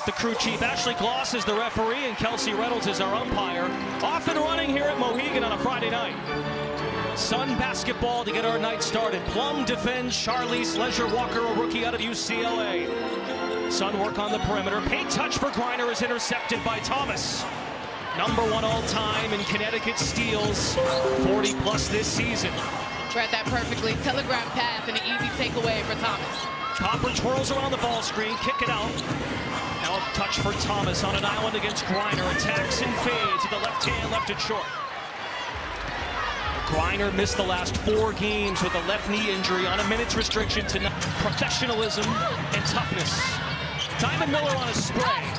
The crew chief, Ashley Gloss, is the referee, and Kelsey Reynolds is our umpire. Off and running here at Mohegan on a Friday night. Sun basketball to get our night started. Plum defends Charlize Leisure-Walker, a rookie out of UCLA. Sun work on the perimeter. Paint touch for Griner is intercepted by Thomas. #1 all-time in Connecticut steals, 40+ this season. Read that perfectly. Telegraph pass and an easy takeaway for Thomas. Copper twirls around the ball screen, kick it out. Now a touch for Thomas on an island against Griner. Attacks and fades to the left hand, left it short. Griner missed the last 4 games with a left knee injury on a minutes restriction to professionalism and toughness. Diamond Miller on a spray.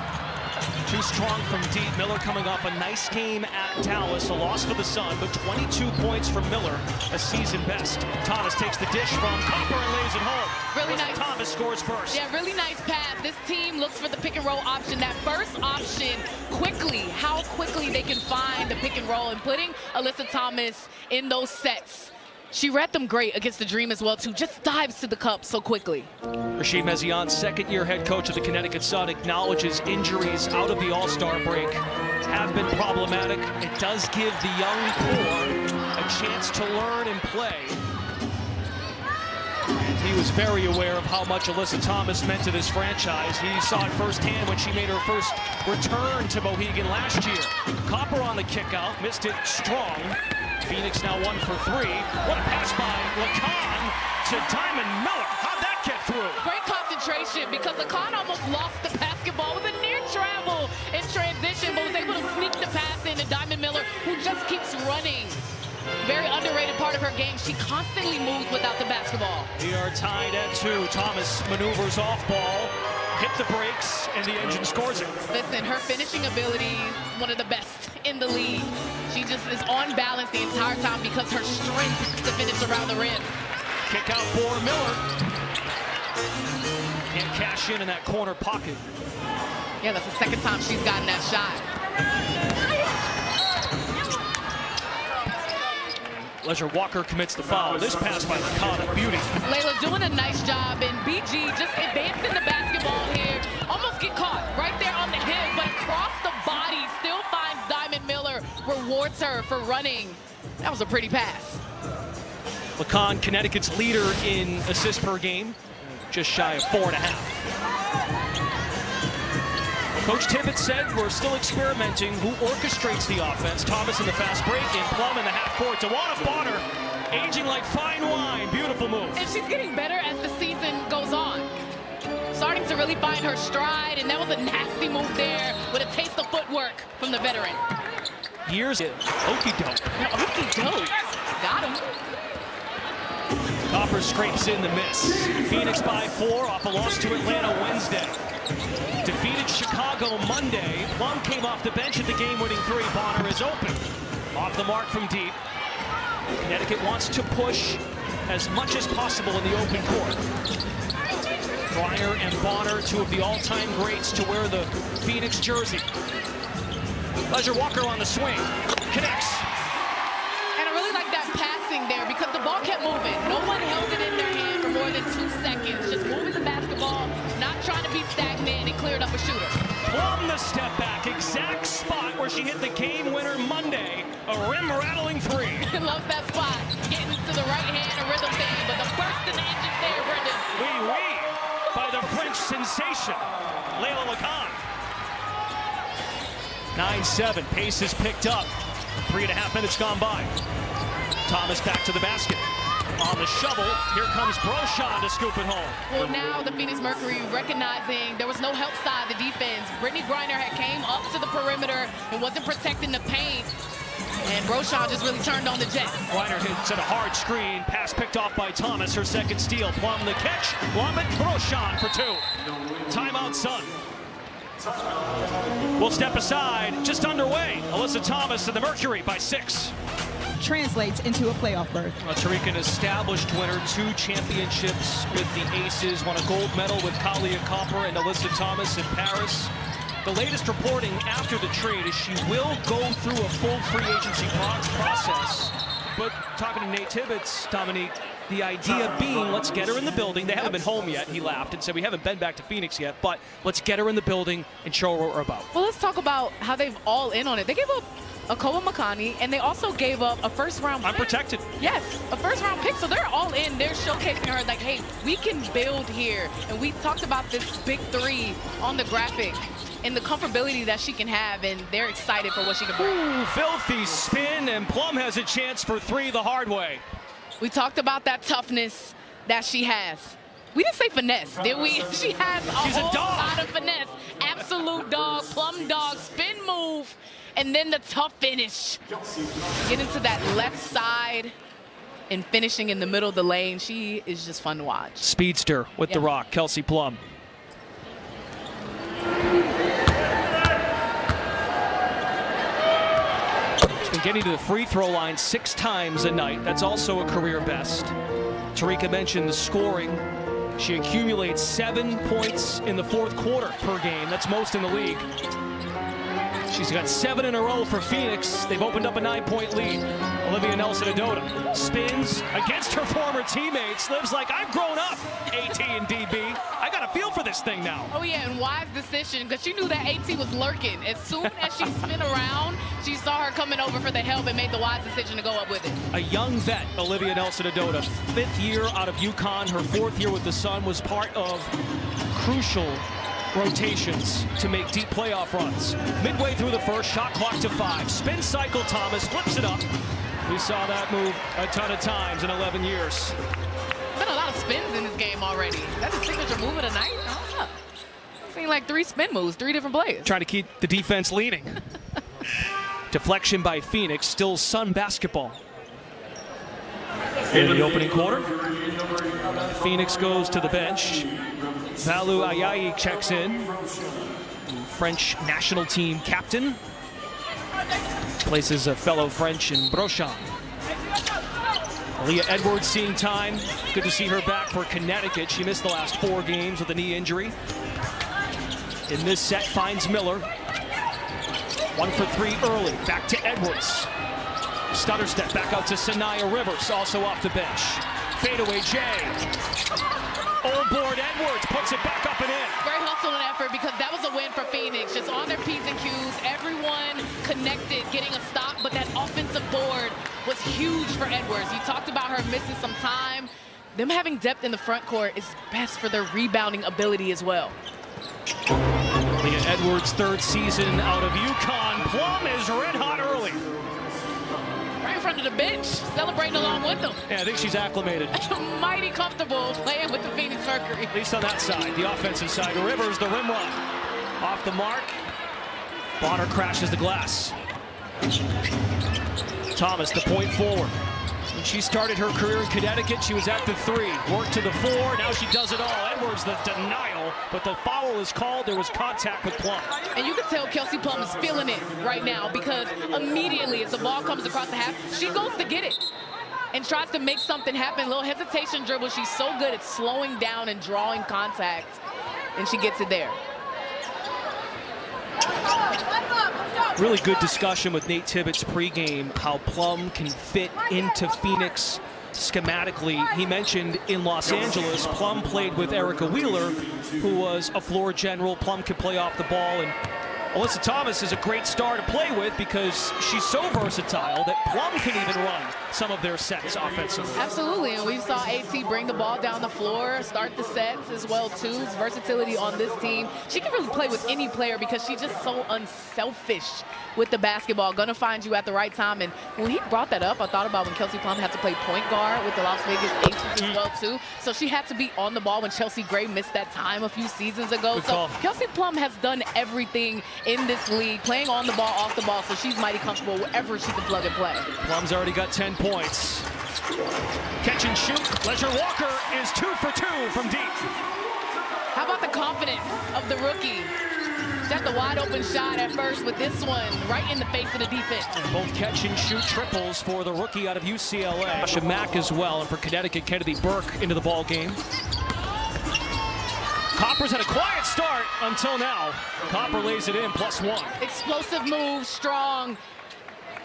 Too strong from deep. Miller coming off a nice game at Dallas. A loss for the Sun, but 22 points from Miller, a season best. Thomas takes the dish from Copper and lays it home. Really nice. Thomas scores first. Yeah, really nice pass. This team looks for the pick and roll option. That first option, quickly, how quickly they can find the pick and roll, and putting Alyssa Thomas in those sets. She read them great against the Dream as well, too. Just dives to the cup so quickly. Rashid Mezian, second-year head coach of the Connecticut Sun, acknowledges injuries out of the All-Star break have been problematic. It does give the young core a chance to learn and play. And he was very aware of how much Alyssa Thomas meant to this franchise. He saw it firsthand when she made her first return to Mohegan last year. Copper on the kick-out, missed it strong. Phoenix now 1 for 3. What a pass by Lacan to Diamond Miller. How'd that get through? Great concentration, because Lacan almost lost the basketball. It was a near travel in transition, but was able to sneak the pass into Diamond Miller, who just keeps running. Very underrated part of her game. She constantly moves without the basketball. We are tied at 2. Thomas maneuvers off ball, hit the brakes, and the engine scores it. Listen, her finishing ability, one of the best in the league. She just is on balance the entire time because her strength to finish around the rim. Kick out for Miller. Can't cash in that corner pocket. Yeah, that's the second time she's gotten that shot. Leisure-Walker commits the foul. This pass by Lacan, a beauty. Layla doing a nice job, and BG just advancing the basketball here. Almost get caught right there on the hip, but across the body, still finds Diamond Miller, rewards her for running. That was a pretty pass. Lacan, Connecticut's leader in assists per game, just shy of 4.5. Coach Tibbetts said we're still experimenting who orchestrates the offense. Thomas in the fast break, and Plum in the half court. Tawana Bonner, aging like fine wine. Beautiful move. And she's getting better as the season goes on. Starting to really find her stride, and that was a nasty move there with a taste of footwork from the veteran. Years in. Okey-doke. Okey-doke. Got him. Copper scrapes in the miss. Phoenix by 4 off a loss to Atlanta Wednesday. Defeated Chicago Monday. Plum came off the bench at the game-winning 3. Bonner is open. Off the mark from deep. Connecticut wants to push as much as possible in the open court. Griner and Bonner, 2 of the all-time greats to wear the Phoenix jersey. Leisure-Walker on the swing. Connects. And I really like that passing there because the ball kept moving. No one held it in their hand for more than 2 seconds. Just moving the basketball, not trying to be stagnant, and cleared up a shooter. Plum the step back, exact spot where she hit the game winner Monday. A rim-rattling 3. I love that spot. Getting to the right hand, a rhythm thing, but the first in the engine there, Brendan. Oui, oui, by the French sensation, Layla Lacan. 9-7, pace is picked up. 3.5 minutes gone by. Thomas back to the basket. On the shovel, here comes Brochan to scoop it home. Well, now the Phoenix Mercury recognizing there was no help side, the defense. Brittany Griner had came up to the perimeter and wasn't protecting the paint. And Brochan just really turned on the Jets. Griner hits at a hard screen. Pass picked off by Thomas, her second steal. Plum the catch. Lob it, Brochan for 2. Timeout, Sun. We'll step aside, just underway. Alyssa Thomas and the Mercury by 6. Translates into a playoff berth. A Tarican established winner, 2 championships with the Aces, won a gold medal with Kalia Copper and Alyssa Thomas in Paris. The latest reporting after the trade is she will go through a full free agency process. But talking to Nate Tibbetts, Dominique, The idea being, let's get her in the building. They haven't been home yet. He laughed and said, we haven't been back to Phoenix yet, but let's get her in the building and show her what we're about. Well, let's talk about how they've all in on it. They gave up Akoa Makani, and they also gave up a first-round pick. Unprotected. Yes, a first-round pick, so they're all in. They're showcasing her like, hey, we can build here. And we talked about this big three on the graphic and the comfortability that she can have, and they're excited for what she can bring. Ooh, filthy spin, and Plum has a chance for three the hard way. We talked about that toughness that she has. We didn't say finesse, did we? She has a whole lot of finesse. Absolute dog, Plum dog, spin move, and then the tough finish. Get into that left side and finishing in the middle of the lane. She is just fun to watch. Speedster with the rock, Kelsey Plum. She's been getting to the free throw line 6 times a night. That's also a career best. Tarika mentioned the scoring. She accumulates 7 points in the 4th quarter per game. That's most in the league. She's got 7 in a row for Phoenix. They've opened up a 9-point lead. Olivia Nelson-Adota spins against her former teammates. Lives like, I've grown up, AT and DB. I got a feel for this thing now. Oh yeah, and wise decision, because she knew that AT was lurking. As soon as she spun around, she saw her coming over for the help and made the wise decision to go up with it. A young vet, Olivia Nelson-Adota, 5th year out of UConn. Her 4th year with the Sun, was part of crucial rotations to make deep playoff runs. Midway through the first, shot clock to 5. Spin cycle, Thomas flips it up. We saw that move a ton of times in 11 years. Been a lot of spins in this game already. That's a signature move of the night. I don't know. I've seen like 3 spin moves, 3 different plays. Trying to keep the defense leaning. Deflection by Phoenix, still Sun basketball. In the opening quarter, Phoenix goes to the bench. Valu Ayayi checks in. French national team captain. Places a fellow French in Brochamp. Aaliyah Edwards seeing time. Good to see her back for Connecticut. She missed the last 4 games with a knee injury. In this set, finds Miller. 1 for 3 early. Back to Edwards. Stutter step back out to Sanaya Rivers, also off the bench. Fadeaway Jay. Old board Edwards puts it back up and in. Great hustle and effort, because that was a win for Phoenix. Just on their P's and Q's, everyone connected, getting a stop, but that offensive board was huge for Edwards. You talked about her missing some time. Them having depth in the front court is best for their rebounding ability as well. Leah Edwards' 3rd season out of UConn. Plum is red hot early. Right in front of the bench, celebrating along with them. Yeah, I think she's acclimated. Mighty comfortable playing with the Phoenix Mercury. At least on that side, the offensive side. Rivers, the rim run. Off the mark. Bonner crashes the glass. Thomas, the point forward. When she started her career in Connecticut, she was at the 3. Worked to the 4, now she does it all. Edwards, the denial, but the foul is called. There was contact with Plum. And you can tell Kelsey Plum is feeling it right now, because immediately as the ball comes across the half, she goes to get it and tries to make something happen. A little hesitation dribble. She's so good at slowing down and drawing contact, and she gets it there. Really good discussion with Nate Tibbetts pregame, how Plum can fit into Phoenix schematically. He mentioned in Los Angeles, Plum played with Erica Wheeler, who was a floor general. Plum could play off the ball, and Alyssa Thomas is a great star to play with because she's so versatile that Plum can even run some of their sets offensively. Absolutely, and we saw AT bring the ball down the floor, start the sets as well too. It's versatility on this team. She can really play with any player because she's just so unselfish with the basketball. Gonna find you at the right time. And when he brought that up, I thought about when Kelsey Plum had to play point guard with the Las Vegas Aces as well too. So she had to be on the ball when Chelsea Gray missed that time a few seasons ago. Good so call. Kelsey Plum has done everything in this league, playing on the ball, off the ball, so she's mighty comfortable wherever she can plug and play. Plum's already got 10 points. Catch and shoot. Leisure Walker is 2 for 2 from deep. How about the confidence of the rookie? She had the wide open shot at first, with this one right in the face of the defense. And both catch and shoot triples for the rookie out of UCLA. Asha Mack as well, and for Connecticut, Kennedy Burke into the ball game. Copper's had a quiet start until now. Copper lays it in, +1. Explosive move, strong.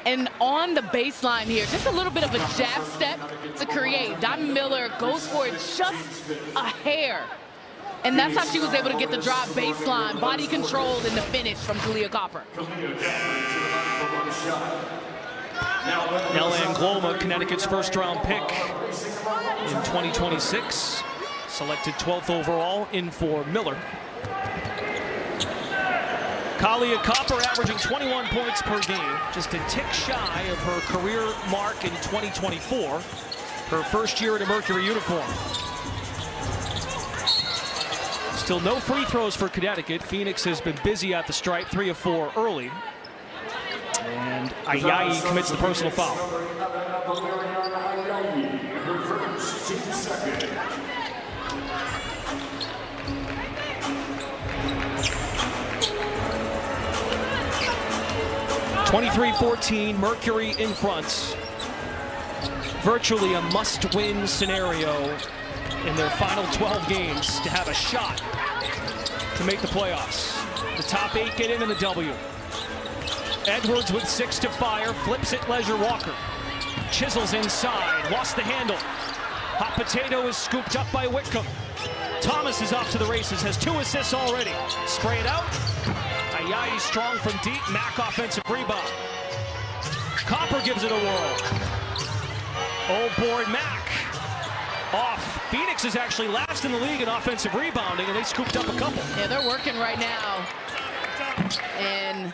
And on the baseline here, just a little bit of a jab step to create. Diamond Miller goes for it just a hair. And that's how she was able to get the drive baseline, body controlled in the finish from Kahleah Copper. Nella Angloma, Connecticut's first-round pick in 2026. Selected 12th overall, in for Miller. Kahleah Copper averaging 21 points per game, just a tick shy of her career mark in 2024, her first year in a Mercury uniform. Still no free throws for Connecticut. Phoenix has been busy at the stripe, 3 of 4 early. And Ayayi commits the personal foul. (23-14), Mercury in front. Virtually a must-win scenario in their final 12 games to have a shot to make the playoffs. The top 8 get in the W. Edwards with 6 to fire, flips it Leisure Walker. Chisels inside, lost the handle. Hot potato is scooped up by Whitcomb. Thomas is off to the races, has 2 assists already. Spray it out. Ayayi strong from deep, Mack offensive rebound. Copper gives it a whirl. Old board Mack. Off. Phoenix is actually last in the league in offensive rebounding, and they scooped up a couple. Yeah, they're working right now. And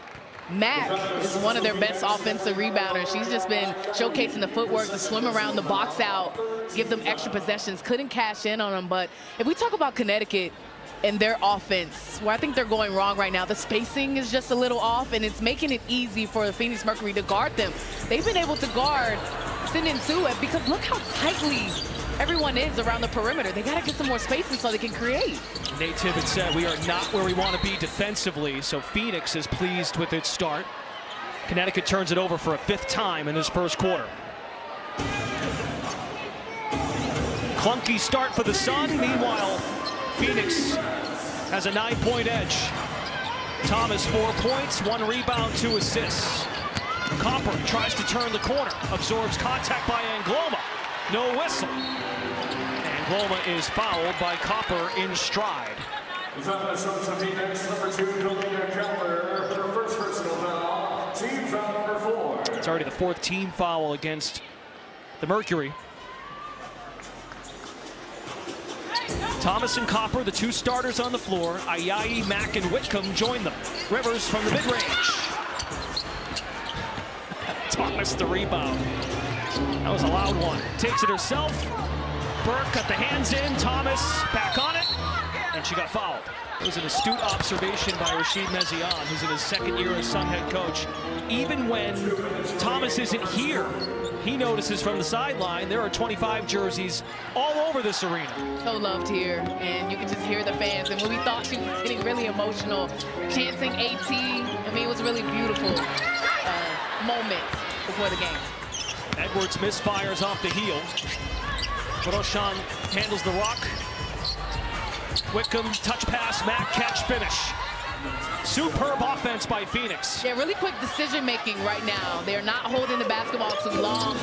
Mack is one of their best offensive rebounders. She's just been showcasing the footwork, the swim around the box out, give them extra possessions. Couldn't cash in on them, but if we talk about Connecticut and their offense, where I think they're going wrong right now, the spacing is just a little off, and it's making it easy for the Phoenix Mercury to guard them. They've been able to guard Sinin Suet because look how tightly everyone is around the perimeter. They got to get some more spacing so they can create. Nate Tibbett said, we are not where we want to be defensively, so Phoenix is pleased with its start. Connecticut turns it over for a 5th time in this first quarter. Clunky start for the Sun. Meanwhile, Phoenix has a 9-point edge. Thomas 4 points, 1 rebound, 2 assists. Copper tries to turn the corner, absorbs contact by Angloma. No whistle. Angloma is fouled by Copper in stride. It's already the 4th team foul against the Mercury. Thomas and Copper, the 2 starters on the floor. Ayayi, Mack, and Whitcomb join them. Rivers from the mid-range. Thomas the rebound. That was a loud one. Takes it herself. Burke got the hands in. Thomas back on it. And she got fouled. It was an astute observation by Rashid Mezian, who's in his 2nd year as Sun head coach. Even when Thomas isn't here, he notices from the sideline there are 25 jerseys all over this arena. So loved here, and you can just hear the fans. And when we thought she was getting really emotional, chanting AT, I mean, it was a really beautiful moment before the game. Edwards misfires off the heel. Brochan handles the rock. Whitcomb, touch pass, Mack, catch, finish. Superb offense by Phoenix. Yeah, really quick decision making right now. They're not holding the basketball too long.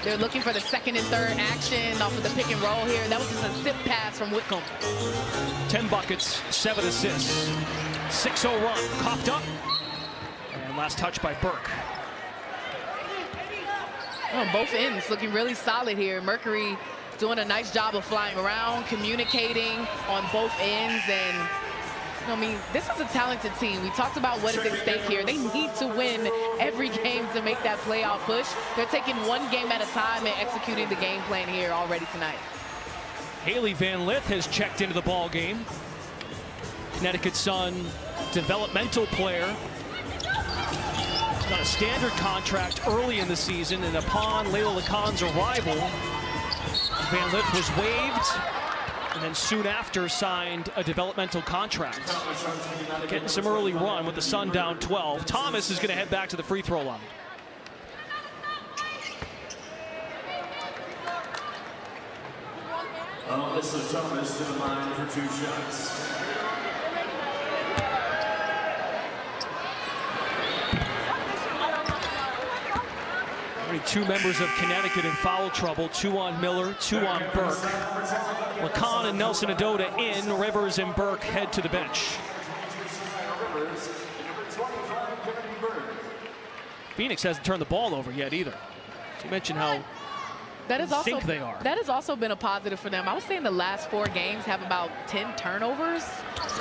They're looking for the 2nd and 3rd action off of the pick and roll here. That was just a zip pass from Whitcomb. 10 buckets, 7 assists. 6-0 run, coughed up. And last touch by Burke. Oh, both ends looking really solid here. Mercury doing a nice job of flying around, communicating on both ends. And I mean, this is a talented team. We talked about what is at stake here. They need to win every game to make that playoff push. They're taking 1 game at a time and executing the game plan here already tonight. Haley Van Lith has checked into the ball game. Connecticut Sun developmental player. Got a standard contract early in the season, and upon Layla Lacan's arrival, Van Lith was waived, and then soon after signed a developmental contract. Getting some early run with the Sun down 12. Thomas is going to head back to the free throw line. Alyssa Thomas to the line for 2 shots. two members of Connecticut in foul trouble, 2 on Miller, 2 on Burke. LaCon and Nelson Adota in, Rivers and Burke head to the bench. Phoenix hasn't turned the ball over yet either. You mentioned how that is also, they are. That has also been a positive for them. I was saying the last 4 games have about 10 turnovers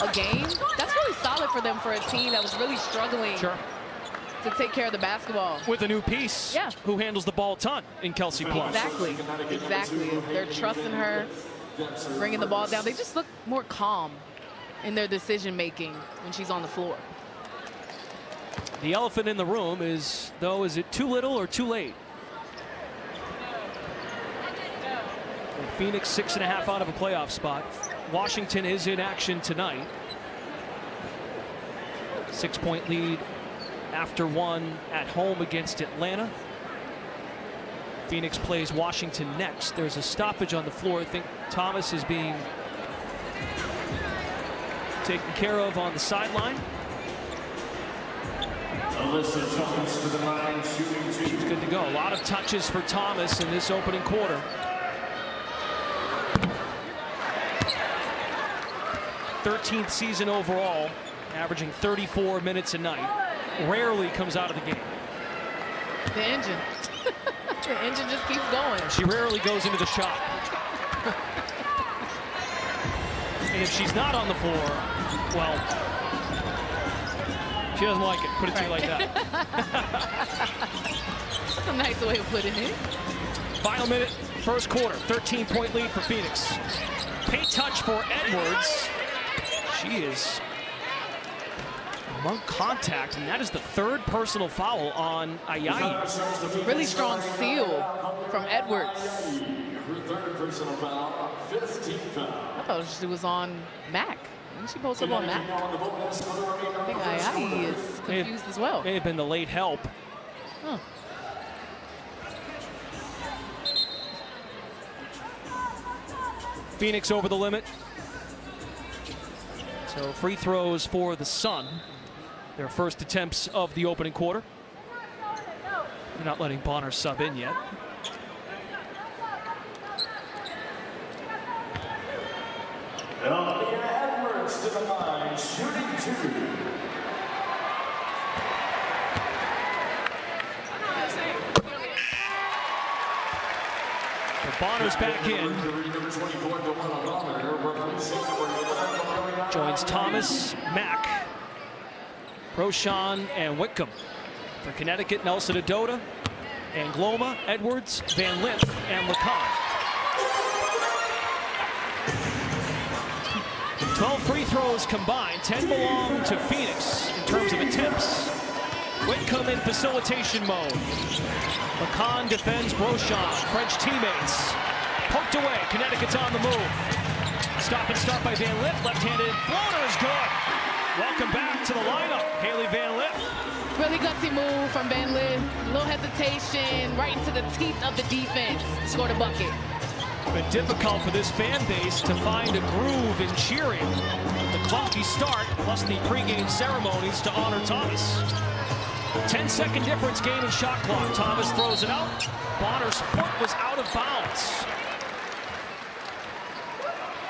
a game. That's really solid for them for a team that was really struggling to take care of the basketball. With a new piece who handles the ball a ton in Kelsey Plum. Exactly. They're trusting her, bringing the ball down. They just look more calm in their decision making when she's on the floor. The elephant in the room is, though, is it too little or too late? Phoenix 6.5 out of a playoff spot. Washington is in action tonight. 6-point lead after 1 at home against Atlanta. Phoenix plays Washington next. There's a stoppage on the floor. I think Thomas is being taken care of on the sideline. Thomas to the line, shooting 2. She's good to go. A lot of touches for Thomas in this opening quarter. 13th season overall, averaging 34 minutes a night. Rarely comes out of the game. The engine. The engine just keeps going. She rarely goes into the shop. And if she's not on the floor, well, she doesn't like it. Put it to you like that. That's a nice way of putting it. Final minute, first quarter, 13-point lead for Phoenix. Paint touch for Edwards. She is among contact, and that is the 3rd personal foul on Ayayi. Really strong seal from Edwards. Her 3rd personal foul, 15th foul. I thought she was on Mac. Didn't she post up on Mac? I think Ayayi is confused as well. May have been the late help. Huh. Phoenix over the limit. So free throws for the Sun. Their first attempts of the opening quarter. They're not letting Bonner sub in yet. Edwards to the line, shooting 2. Bonner's back in. Joins Thomas, Mack, Rochon, and Whitcomb. For Connecticut, Nelson Adota, Angloma, Edwards, Van Lith, and LaCon. 12 free throws combined. 10 belong to Phoenix in terms of attempts. Whitcomb in facilitation mode. LaCon defends Rochon. French teammates. Poked away. Connecticut's on the move. Stop and start by Van Lith. Left-handed floater is good. Welcome back to the lineup, Haley Van Lith. Really gutsy move from Van Lith. Little hesitation, right into the teeth of the defense. Scored a bucket. Been difficult for this fan base to find a groove in cheering. The clunky start, plus the pregame ceremonies to honor Thomas. 10-second difference, game and shot clock. Thomas throws it out. Bonner's foot was out of bounds.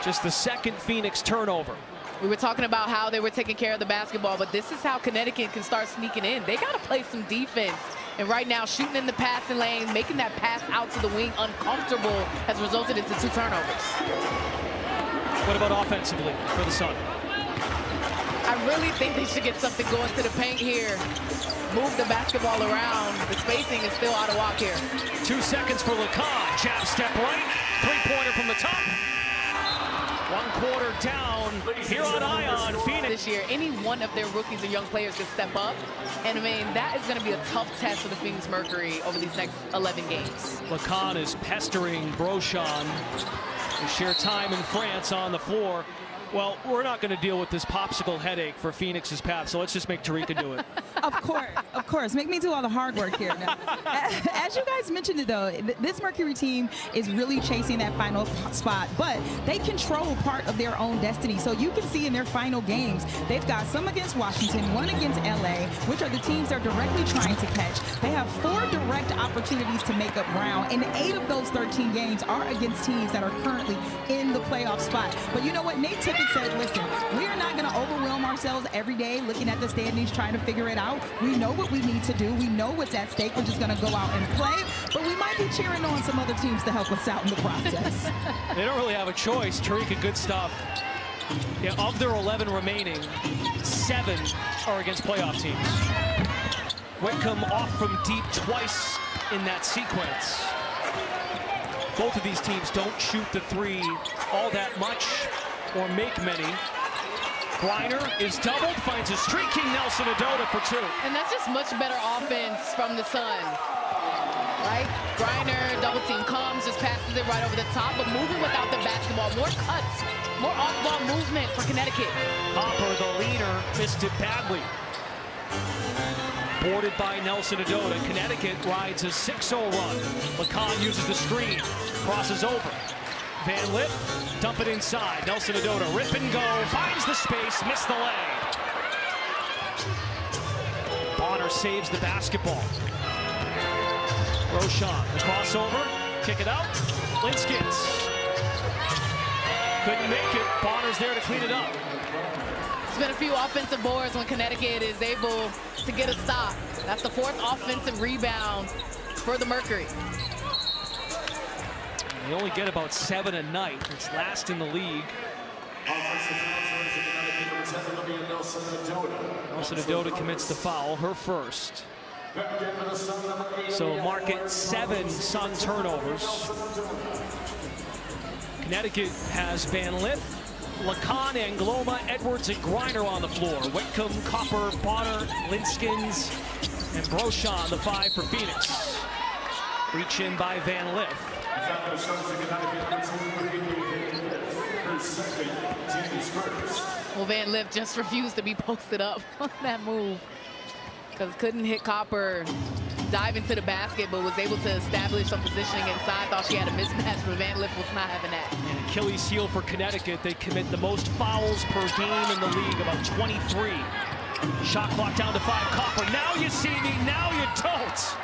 Just the second Phoenix turnover. We were talking about how they were taking care of the basketball, but this is how Connecticut can start sneaking in. They got to play some defense. And right now, shooting in the passing lane, making that pass out to the wing uncomfortable has resulted into 2 turnovers. What about offensively for the Sun? I really think they should get something going to the paint here. Move the basketball around. The spacing is still out of whack here. 2 seconds for LaCon. Jab step right. 3-pointer from the top. 1 quarter down here on Ion. Phoenix. This year, any one of their rookies or young players can step up. And I mean, that is going to be a tough test for the Phoenix Mercury over these next 11 games. LaCon is pestering Brochon. They share time in France on the floor. Well, we're not going to deal with this popsicle headache for Phoenix's path, so let's just make Tarika do it. Of course. Make me do all the hard work here now. As you guys mentioned it, though, this Mercury team is really chasing that final spot, but they control part of their own destiny. So you can see in their final games, they've got some against Washington, one against LA, which are the teams they're directly trying to catch. They have 4 direct opportunities to make up ground, and 8 of those 13 games are against teams that are currently in the playoff spot. But you know what? Nate Tippett said, listen, we are not going to overwhelm ourselves every day looking at the standings trying to figure it out. We know what we need to do. We know what's at stake. We're just going to go out and play. But we might be cheering on some other teams to help us out in the process. They don't really have a choice. Tarika, good stuff. Yeah, of their 11 remaining, 7 are against playoff teams. Whitcomb off from deep twice in that sequence. Both of these teams don't shoot the 3 all that much or make many. Griner is doubled, finds a streaking Nelson Adota for 2. And that's just much better offense from the Sun, right? Griner, double team comes, just passes it right over the top, but moving without the basketball. More cuts, more off-ball movement for Connecticut. Hopper, the leaner, missed it badly. Boarded by Nelson Adota. Connecticut rides a 6-0 run. Lacan uses the screen, crosses over. Van Lith, dump it inside. Nelson Adota, rip and go, finds the space, missed the lay. Bonner saves the basketball. Roshan, the crossover, kick it out. Linskins couldn't make it. Bonner's there to clean it up. There's been a few offensive boards when Connecticut is able to get a stop. That's the 4th offensive rebound for the Mercury. They only get about 7 a night. It's last in the league. Nelson Adota commits the foul, her first. So mark it 7 Sun turnovers. Connecticut has Van Lith, Lacan, Angloma, Edwards, and Griner on the floor. Whitcomb, Copper, Bonner, Linskins, and Brochan, the 5 for Phoenix. Reach in by Van Lith. Well, Van Lith just refused to be posted up on that move because couldn't hit Copper, dive into the basket, but was able to establish some positioning inside. Thought she had a mismatch, but Van Lith was not having that. And Achilles heel for Connecticut. They commit the most fouls per game in the league, about 23. Shot clock down to 5. Copper, now you see me, now you don't.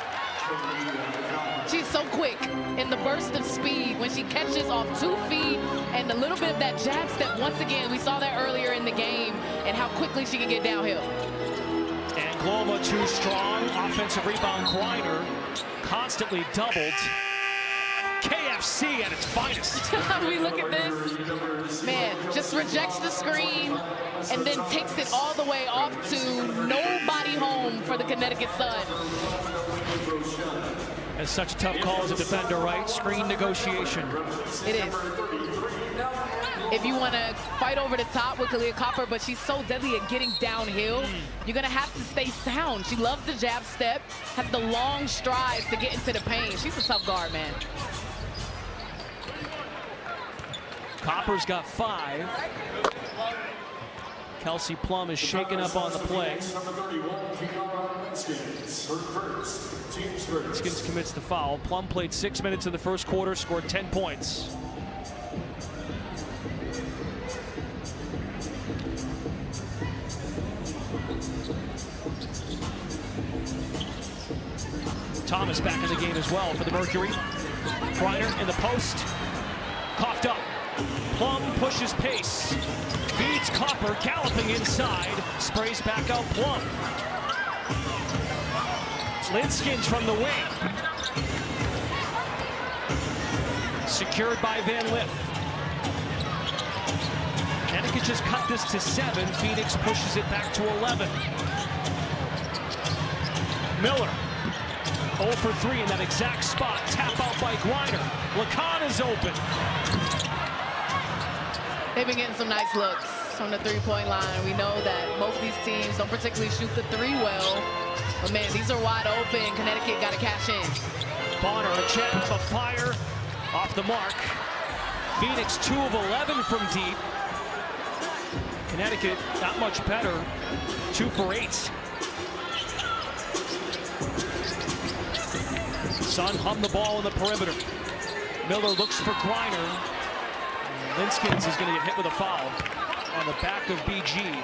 She's so quick in the burst of speed when she catches off 2 feet and a little bit of that jab step. Once again, we saw that earlier in the game and how quickly she can get downhill. Angloma too strong. Offensive rebound. Griner constantly doubled. KFC at its finest. We look at this. Man, just rejects the screen and then takes it all the way off to nobody home for the Connecticut Sun. That's such a tough call as a defender, right? Screen negotiation. It is. If you want to fight over the top with Kalia Copper, but she's so deadly at getting downhill, you're going to have to stay sound. She loves the jab step, has the long strides to get into the paint. She's a tough guard, man. Copper's got 5. Kelsey Plum is shaken up on the play. Skins commits the foul. Plum played 6 minutes in the first quarter, scored 10 points. Thomas back in the game as well for the Mercury. Griner in the post. Coughed up. Plum pushes pace. Feeds Copper, galloping inside. Sprays back out Plum. Linskins from the wing. Secured by Van Lith. Connecticut just cut this to 7. Phoenix pushes it back to 11. Miller. 0 for 3 in that exact spot. Tap out by Griner. Lacan is open. They've been getting some nice looks from the 3-point line. We know that both these teams don't particularly shoot the 3 well. But man, these are wide open. Connecticut got to cash in. Bonner, a jab, a fire, off the mark. Phoenix 2 of 11 from deep. Connecticut not much better, 2 for 8. Sun hummed the ball in the perimeter. Miller looks for Griner. Linskins is going to get hit with a foul on the back of BG.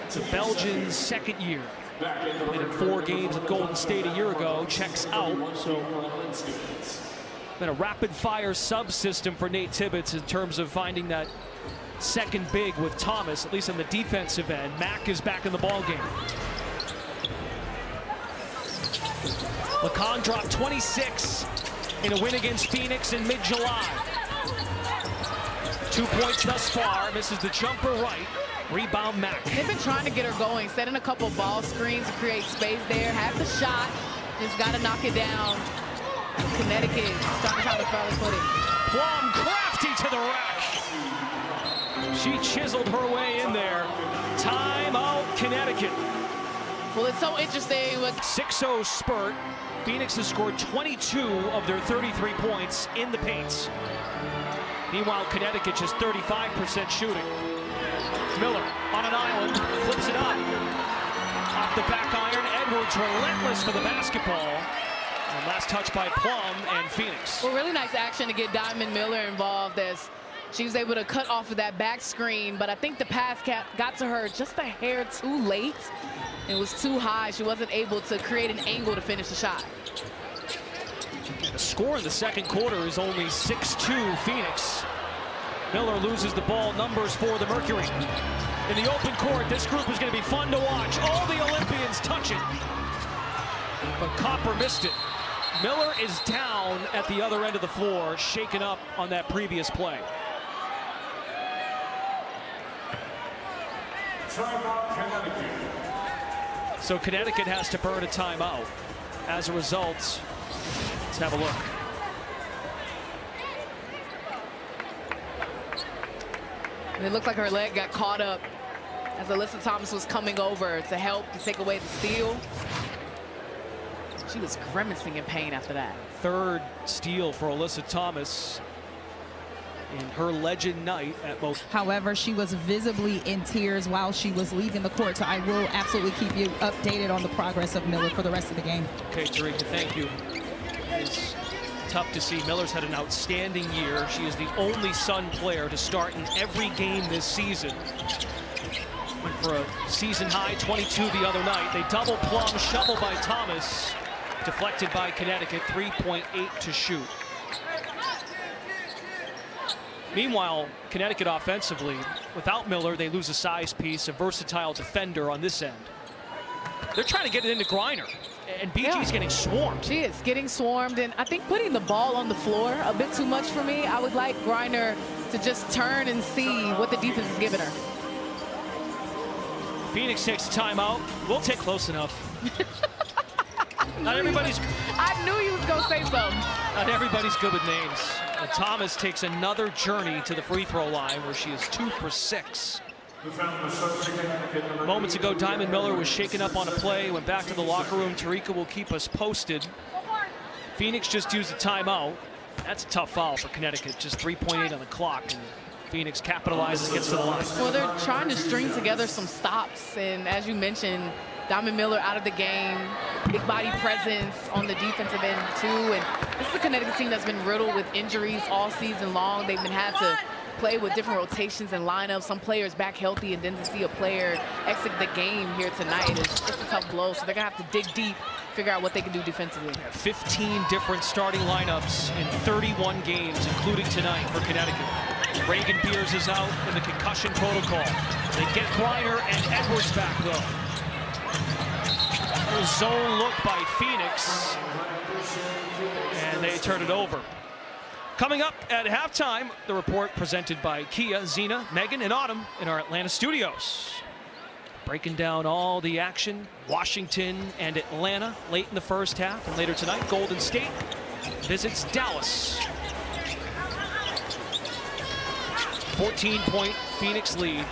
It's a Belgian's second year. Played in 4 games at Golden State a year ago. Checks out. So been a rapid-fire sub-system for Nate Tibbetts in terms of finding that second big with Thomas, at least on the defensive end. Mack is back in the ball game. Lacan dropped 26 in a win against Phoenix in mid-July. 2 points thus far. Misses the jumper right. Rebound Mack. They've been trying to get her going, setting a couple ball screens to create space there. Had the shot, just got to knock it down. Connecticut starting to try to foul footing. Plum crafty to the rack. She chiseled her way in there. Timeout, Connecticut. Well, it's so interesting with 6-0 spurt. Phoenix has scored 22 of their 33 points in the paints. Meanwhile, Connecticut just 35% shooting. Miller on an island, flips it up. Off the back iron, Edwards relentless for the basketball. And last touch by Plum and Phoenix. well, really nice action to get Diamond Miller involved as she was able to cut off of that back screen, but I think the pass got to her just a hair too late. It was too high. She wasn't able to create an angle to finish the shot. The score in the second quarter is only 6-2 Phoenix. Miller loses the ball, numbers for the Mercury. In the open court, this group is going to be fun to watch. All the Olympians touching. But Copper missed it. Miller is down at the other end of the floor, shaken up on that previous play. So Connecticut has to burn a timeout. As a result, let's have a look. And it looked like her leg got caught up as Alyssa Thomas was coming over to help to take away the steal. She was grimacing in pain after that. Third steal for Alyssa Thomas in her legend night at most. However, she was visibly in tears while she was leaving the court, so I will absolutely keep you updated on the progress of Miller for the rest of the game. Okay, Tarika, thank you. It's tough to see. Miller's had an outstanding year. She is the only Sun player to start in every game this season. Went for a season high 22 the other night. They double Plum, shovel by Thomas. Deflected by Connecticut, 3.8 to shoot. Meanwhile, Connecticut offensively, without Miller, they lose a size piece, a versatile defender on this end. They're trying to get it into Griner, and BG's getting swarmed. She is getting swarmed, and I think putting the ball on the floor a bit too much for me. I would like Griner to just turn and see what the defense is giving her. Phoenix takes a timeout. We'll take close enough. Not everybody's. I knew you was gonna say something. Not everybody's good with names. And Thomas takes another journey to the free throw line where she is 2 for 6. Moments ago, Diamond Miller was shaken up on a play, went back to the locker room. Tarika will keep us posted. Phoenix just used a timeout. That's a tough foul for Connecticut. Just 3.8 on the clock, and Phoenix capitalizes, gets to the line. Well, they're trying to string together some stops, and as you mentioned, Diamond Miller out of the game, big body presence on the defensive end too. And this is a Connecticut team that's been riddled with injuries all season long. They've been had to play with different rotations and lineups. Some players back healthy, and then to see a player exit the game here tonight is just a tough blow. So they're gonna have to dig deep, figure out what they can do defensively. 15 different starting lineups in 31 games, including tonight for Connecticut. Reagan Beers is out in the concussion protocol. They get Griner and Edwards back though. Zone look by Phoenix, and they turn it over. Coming up at halftime, the report presented by Kia, Zena, Megan, and Autumn in our Atlanta studios. Breaking down all the action, Washington and Atlanta late in the first half, and later tonight, Golden State visits Dallas. 14-point Phoenix lead.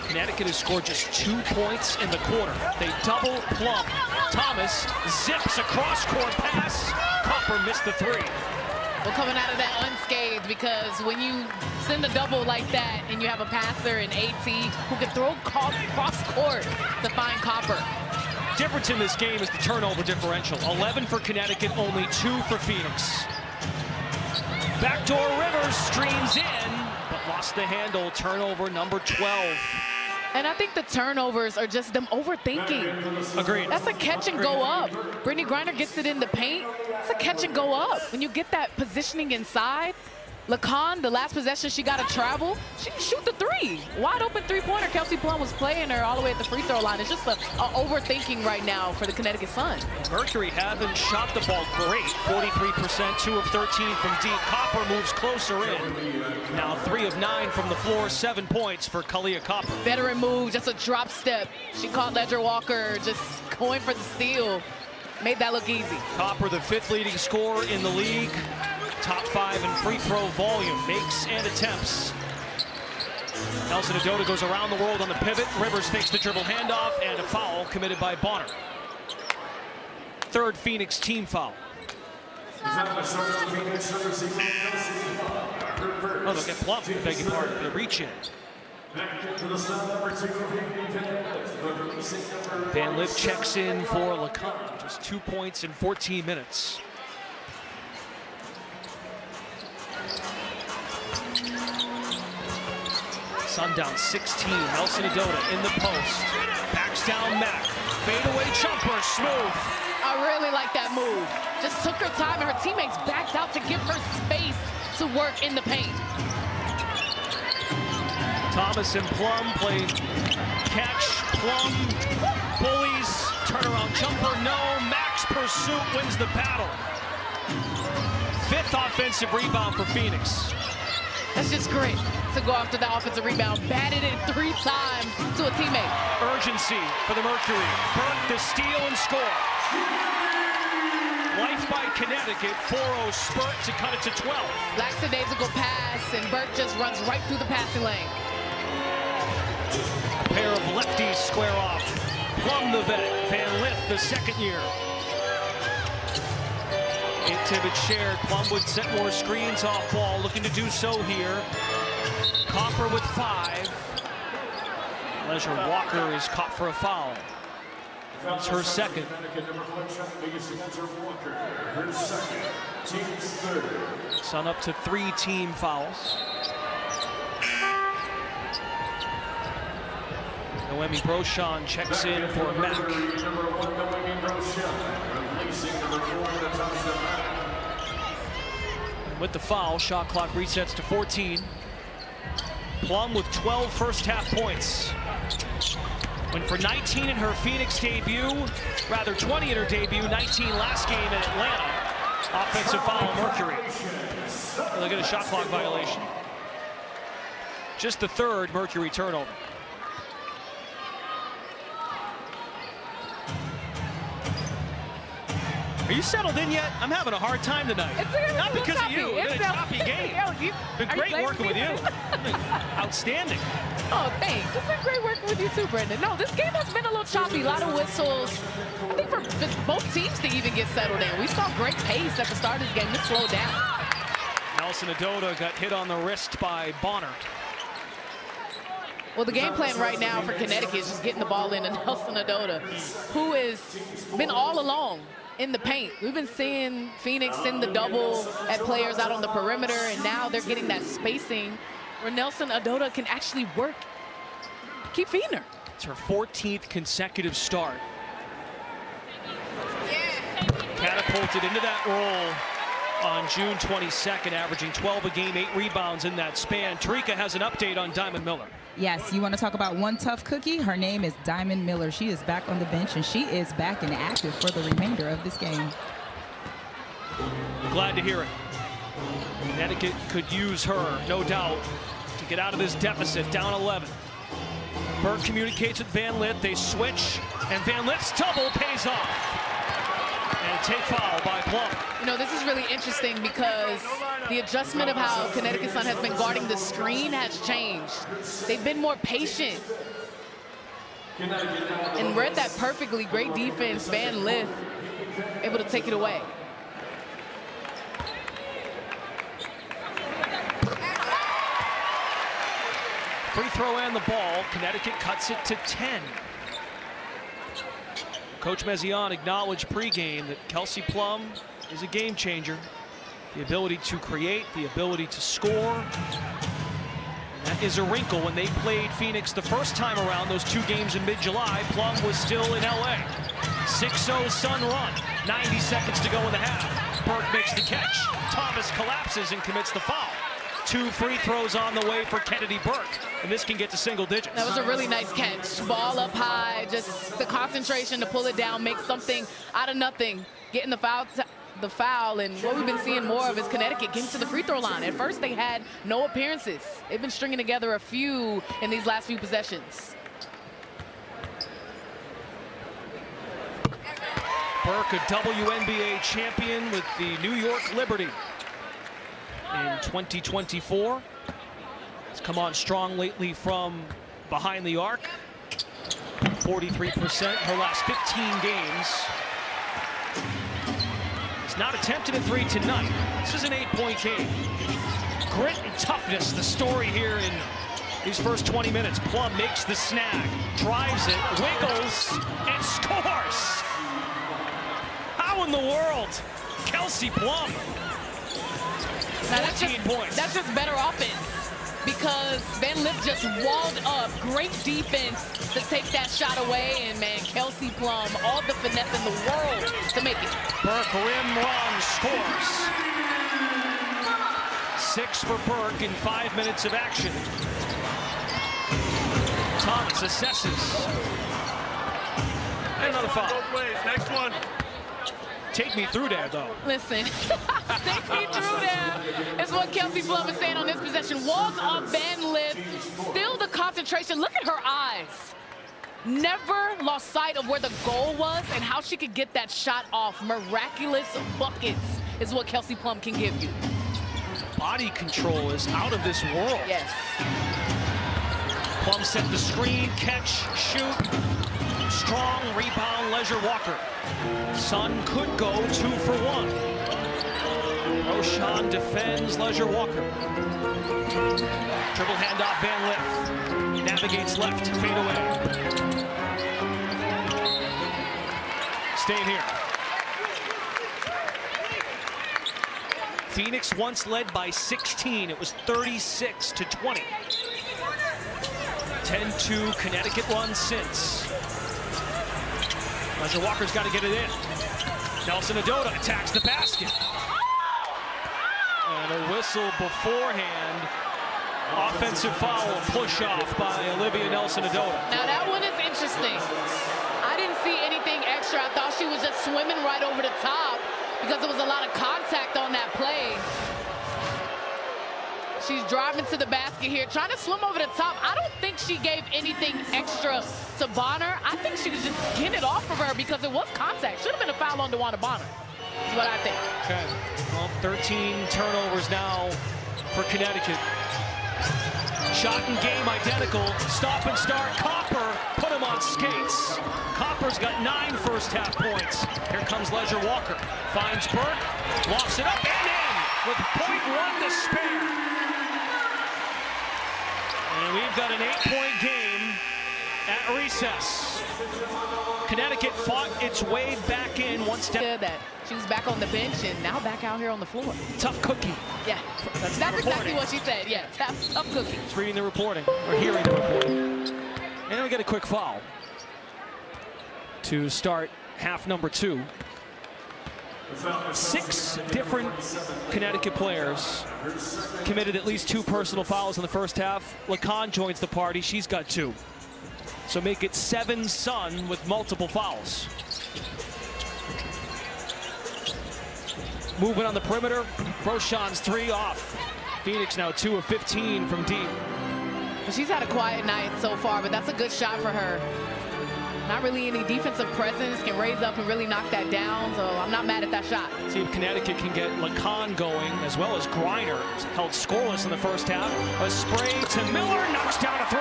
Connecticut has scored just 2 points in the quarter. They double Plum. Thomas zips a cross-court pass. Copper missed the three. Well, coming out of that unscathed because when you send a double like that and you have a passer and AT who can throw cross court to find Copper. Difference in this game is the turnover differential. 11 for Connecticut, only 2 for Phoenix. Backdoor Rivers streams in, but lost the handle. Turnover number 12. And I think the turnovers are just them overthinking. Agreed. That's a catch and go up. Brittany Griner gets it in the paint. It's a catch and go up. When you get that positioning inside, Lacan, the last possession, she got to travel. She can shoot the three. Wide open three-pointer. Kelsey Plum was playing her all the way at the free throw line. It's just a overthinking right now for the Connecticut Sun. Mercury haven't shot the ball great. 43%, 2 of 13 from deep. Copper moves closer in. Now 3 of 9 from the floor, 7 points for Kalia Copper. Veteran move, just a drop step. She caught Ledger Walker just going for the steal. Made that look easy. Copper, the 5th leading scorer in the league. Top 5 in free throw volume, makes and attempts. Nelson Adota goes around the world on the pivot. Rivers fakes the dribble handoff, and a foul committed by Bonner. 3rd Phoenix team foul. Oh, they'll get Plum, I beg your pardon, for the reach in. Van Lith checks in for Lacan, just 2 points in 14 minutes. Sun down 16. Nelson Adota in the post. Backs down Mack. Fadeaway jumper, smooth. I really like that move. Just took her time, and her teammates backed out to give her space to work in the paint. Thomas and Plum play catch. Plum bullies. Turnaround jumper, no. Mack's pursuit wins the battle. 5th offensive rebound for Phoenix. That's just great to go after that offensive rebound. Batted it 3 times to a teammate. Urgency for the Mercury. Burke the steal and score. Life by Connecticut. 4-0 spurt to cut it to 12. Lackadaisical pass, and Burke just runs right through the passing lane. A pair of lefties square off. Plum the vet. Van Lith the 2nd year. Tibbet shared. Plum would set more screens off ball, looking to do so here. Copper with 5. Ledger Walker is caught for a foul. It's her 2nd. Sun up to 3 team fouls. Noemi Brochon checks in for Mack. With the foul, shot clock resets to 14. Plum with 12 first-half points. Went for 19 in her Phoenix debut, rather 20 in her debut, 19 last game in Atlanta. Offensive foul, Mercury. They'll get a shot clock violation. Just the 3rd Mercury turnover. Are you settled in yet? I'm having a hard time tonight. Not because of you. It's been a choppy game. Been great working with you. Outstanding. Oh, thanks. It's been great working with you too, Brendan. No, this game has been a little choppy. A lot of whistles. I think for both teams to even get settled in. We saw great pace at the start of this game. This slowed down. Nelson Adota got hit on the wrist by Bonner. Well, the game plan right now for Connecticut is just getting the ball into Nelson Adota, who has been all along in the paint. We've been seeing Phoenix send the double at players out on the perimeter, and now they're getting that spacing where Nelson Adota can actually work. Keep feeding her. It's her 14th consecutive start. Catapulted into that role on June 22nd, averaging 12 a game, 8 rebounds in that span. Tarika has an update on Diamond Miller. Yes, you want to talk about one tough cookie? Her name is Diamond Miller. She is back on the bench, and she is back and active for the remainder of this game. Glad to hear it. Connecticut could use her, no doubt, to get out of this deficit, down 11. Burke communicates with Van Lith. They switch, and Van Lith's double pays off. And take foul by Plum. You know, this is really interesting because the adjustment of how Connecticut Sun has been guarding the screen has changed. They've been more patient. And read that perfectly. Great defense. Van Lith able to take it away. Free throw and the ball. Connecticut cuts it to 10. Coach Mezion acknowledged pregame that Kelsey Plum is a game changer. The ability to create, the ability to score. That is a wrinkle. When they played Phoenix the first time around, those 2 games in mid-July, Plum was still in LA. 6-0 Sun run. 90 seconds to go in the half. Burke makes the catch. Thomas collapses and commits the foul. 2 free throws on the way for Kennedy Burke, and this can get to single digits. That was a really nice catch. Ball up high, just the concentration to pull it down, make something out of nothing, getting the foul, and what we've been seeing more of is Connecticut getting to the free throw line. At first they had no appearances. They've been stringing together a few in these last few possessions. Burke, a WNBA champion with the New York Liberty in 2024. He's come on strong lately from behind the arc. 43% her last 15 games. He's not attempted a 3 tonight. This is an 8-point game. Grit and toughness, the story here in these first 20 minutes. Plum makes the snag, drives it, wiggles, and scores. How in the world? Kelsey Plum. Now 14 points. That's just better offense, because Van Lith just walled up. Great defense to take that shot away, and man, Kelsey Plum, all the finesse in the world to make it. Burke, rim run, scores. 6 for Burke in 5 minutes of action. Thomas assesses. And another foul. Both ways. Next one. Take me through there, though. Listen, take me through there is what Kelsey Plum is saying on this possession. Walls up Van Lith, still the concentration. Look at her eyes. Never lost sight of where the goal was and how she could get that shot off. Miraculous buckets is what Kelsey Plum can give you. Body control is out of this world. Yes. Plum set the screen, catch, shoot. Strong rebound, Leisure Walker. Sun could go 2 for 1. Roshan defends Leisure Walker. Dribble handoff, Van Lith. Navigates left, fade away. Staying here. Phoenix once led by 16. It was 36-20. 10-2 Connecticut run since. Leisure Walker's got to get it in. Nelson Adota attacks the basket. And a whistle beforehand. Offensive foul, push off by Olivia Nelson Adota. Now that one is interesting. I didn't see anything extra. I thought she was just swimming right over the top because there was a lot of contact on that play. She's driving to the basket here, trying to swim over the top. I don't think she gave anything extra to Bonner. I think she was just getting it off of her because it was contact. Should have been a foul on DeWanda Bonner, is what I think. Okay, well, 13 turnovers now for Connecticut. Shot and game identical. Stop and start. Copper put him on skates. Copper's got 9 first-half points. Here comes Leisure Walker. Finds Burke, lofts it up and in with .1 to spare. And we've got an 8-point game at recess. Connecticut fought its way back in one step. That she was back on the bench and now back out here on the floor. Tough cookie. Yeah, that's exactly what she said. Yeah, tough cookie. It's reading the reporting, or hearing the reporting. And then we get a quick foul to start half number 2. 6 different Connecticut players committed at least 2 personal fouls in the first half. Lacan joins the party. She's got 2. So make it 7 Sun with multiple fouls. Movement on the perimeter. Roshan's 3 off. Phoenix now 2 of 15 from deep. She's had a quiet night so far, but that's a good shot for her. Not really any defensive presence, can raise up and really knock that down, so I'm not mad at that shot. See if Connecticut can get Lacan going, as well as Griner, held scoreless in the first half. A spray to Miller, knocks down a 3.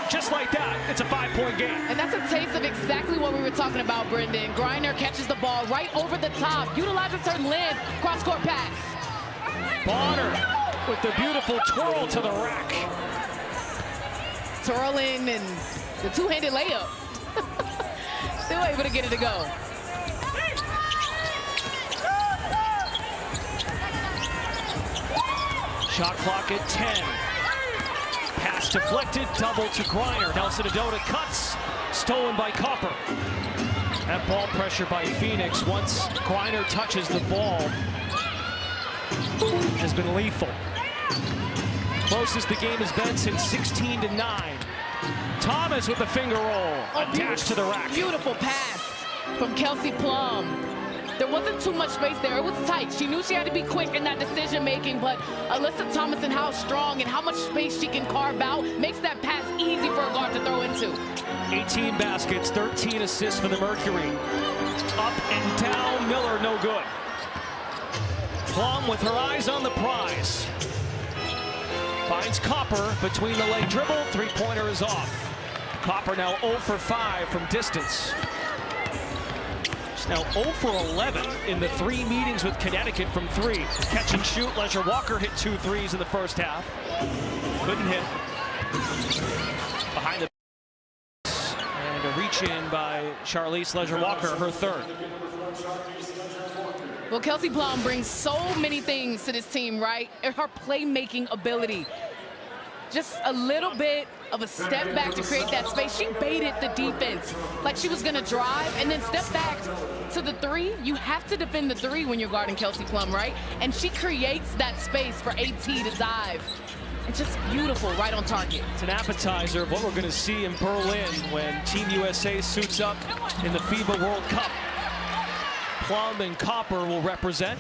Just like that, it's a 5-point game. And that's a taste of exactly what we were talking about, Brendan. Griner catches the ball right over the top, utilizes her length, cross-court pass. Bonner with the beautiful twirl to the rack. Twirling and the two-handed layup. Still able to get it to go. Shot clock at 10. Pass deflected, double to Griner. Nelson Adota cuts, stolen by Copper. That ball pressure by Phoenix, once Griner touches the ball, has been lethal. Closest the game has been since 16-9. Thomas with the finger roll, attached to the rack. Beautiful pass from Kelsey Plum. There wasn't too much space there. It was tight. She knew she had to be quick in that decision-making, but Alyssa Thomas and how strong and how much space she can carve out makes that pass easy for a guard to throw into. 18 baskets, 13 assists for the Mercury. Up and down, Miller no good. Plum with her eyes on the prize. Finds Copper between the leg dribble, three-pointer is off. Copper now 0 for 5 from distance. She's now 0 for 11 in the 3 meetings with Connecticut from 3. Catch and shoot, Leisure Walker hit 2 threes in the first half. Couldn't hit. Behind the and a reach in by Charlize Leisure Walker, her third. Well, Kelsey Plum brings so many things to this team, right? Her playmaking ability. Just a little bit of a step back to create that space. She baited the defense like she was going to drive and then step back to the 3. You have to defend the 3 when you're guarding Kelsey Plum, right? And she creates that space for AT to dive. It's just beautiful, right on target. It's an appetizer of what we're going to see in Berlin when Team USA suits up in the FIBA World Cup. Plum and Copper will represent.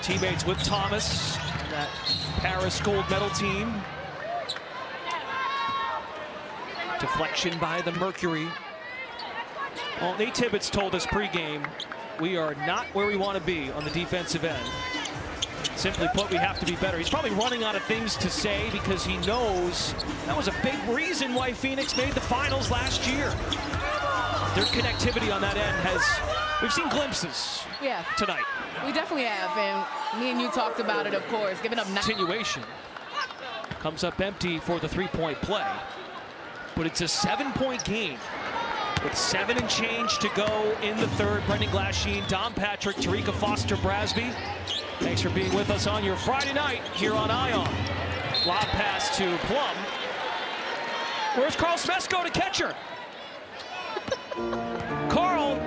Teammates with Thomas, that Paris gold medal team. Deflection by the Mercury. Well, Nate Tibbetts told us pregame, we are not where we want to be on the defensive end. Simply put, we have to be better. He's probably running out of things to say because he knows that was a big reason why Phoenix made the finals last year. Their connectivity on that end we've seen glimpses tonight. We definitely have, and me and you talked about it, of course, giving up continuation. Comes up empty for the three-point play, but it's a 7-point game with 7 and change to go in the third. Brendan Glasheen, Dom Patrick, Tarika Foster-Brasby. Thanks for being with us on your Friday night here on Ion. Lob pass to Plum. Where's Carl Smesko to catch her? Carl?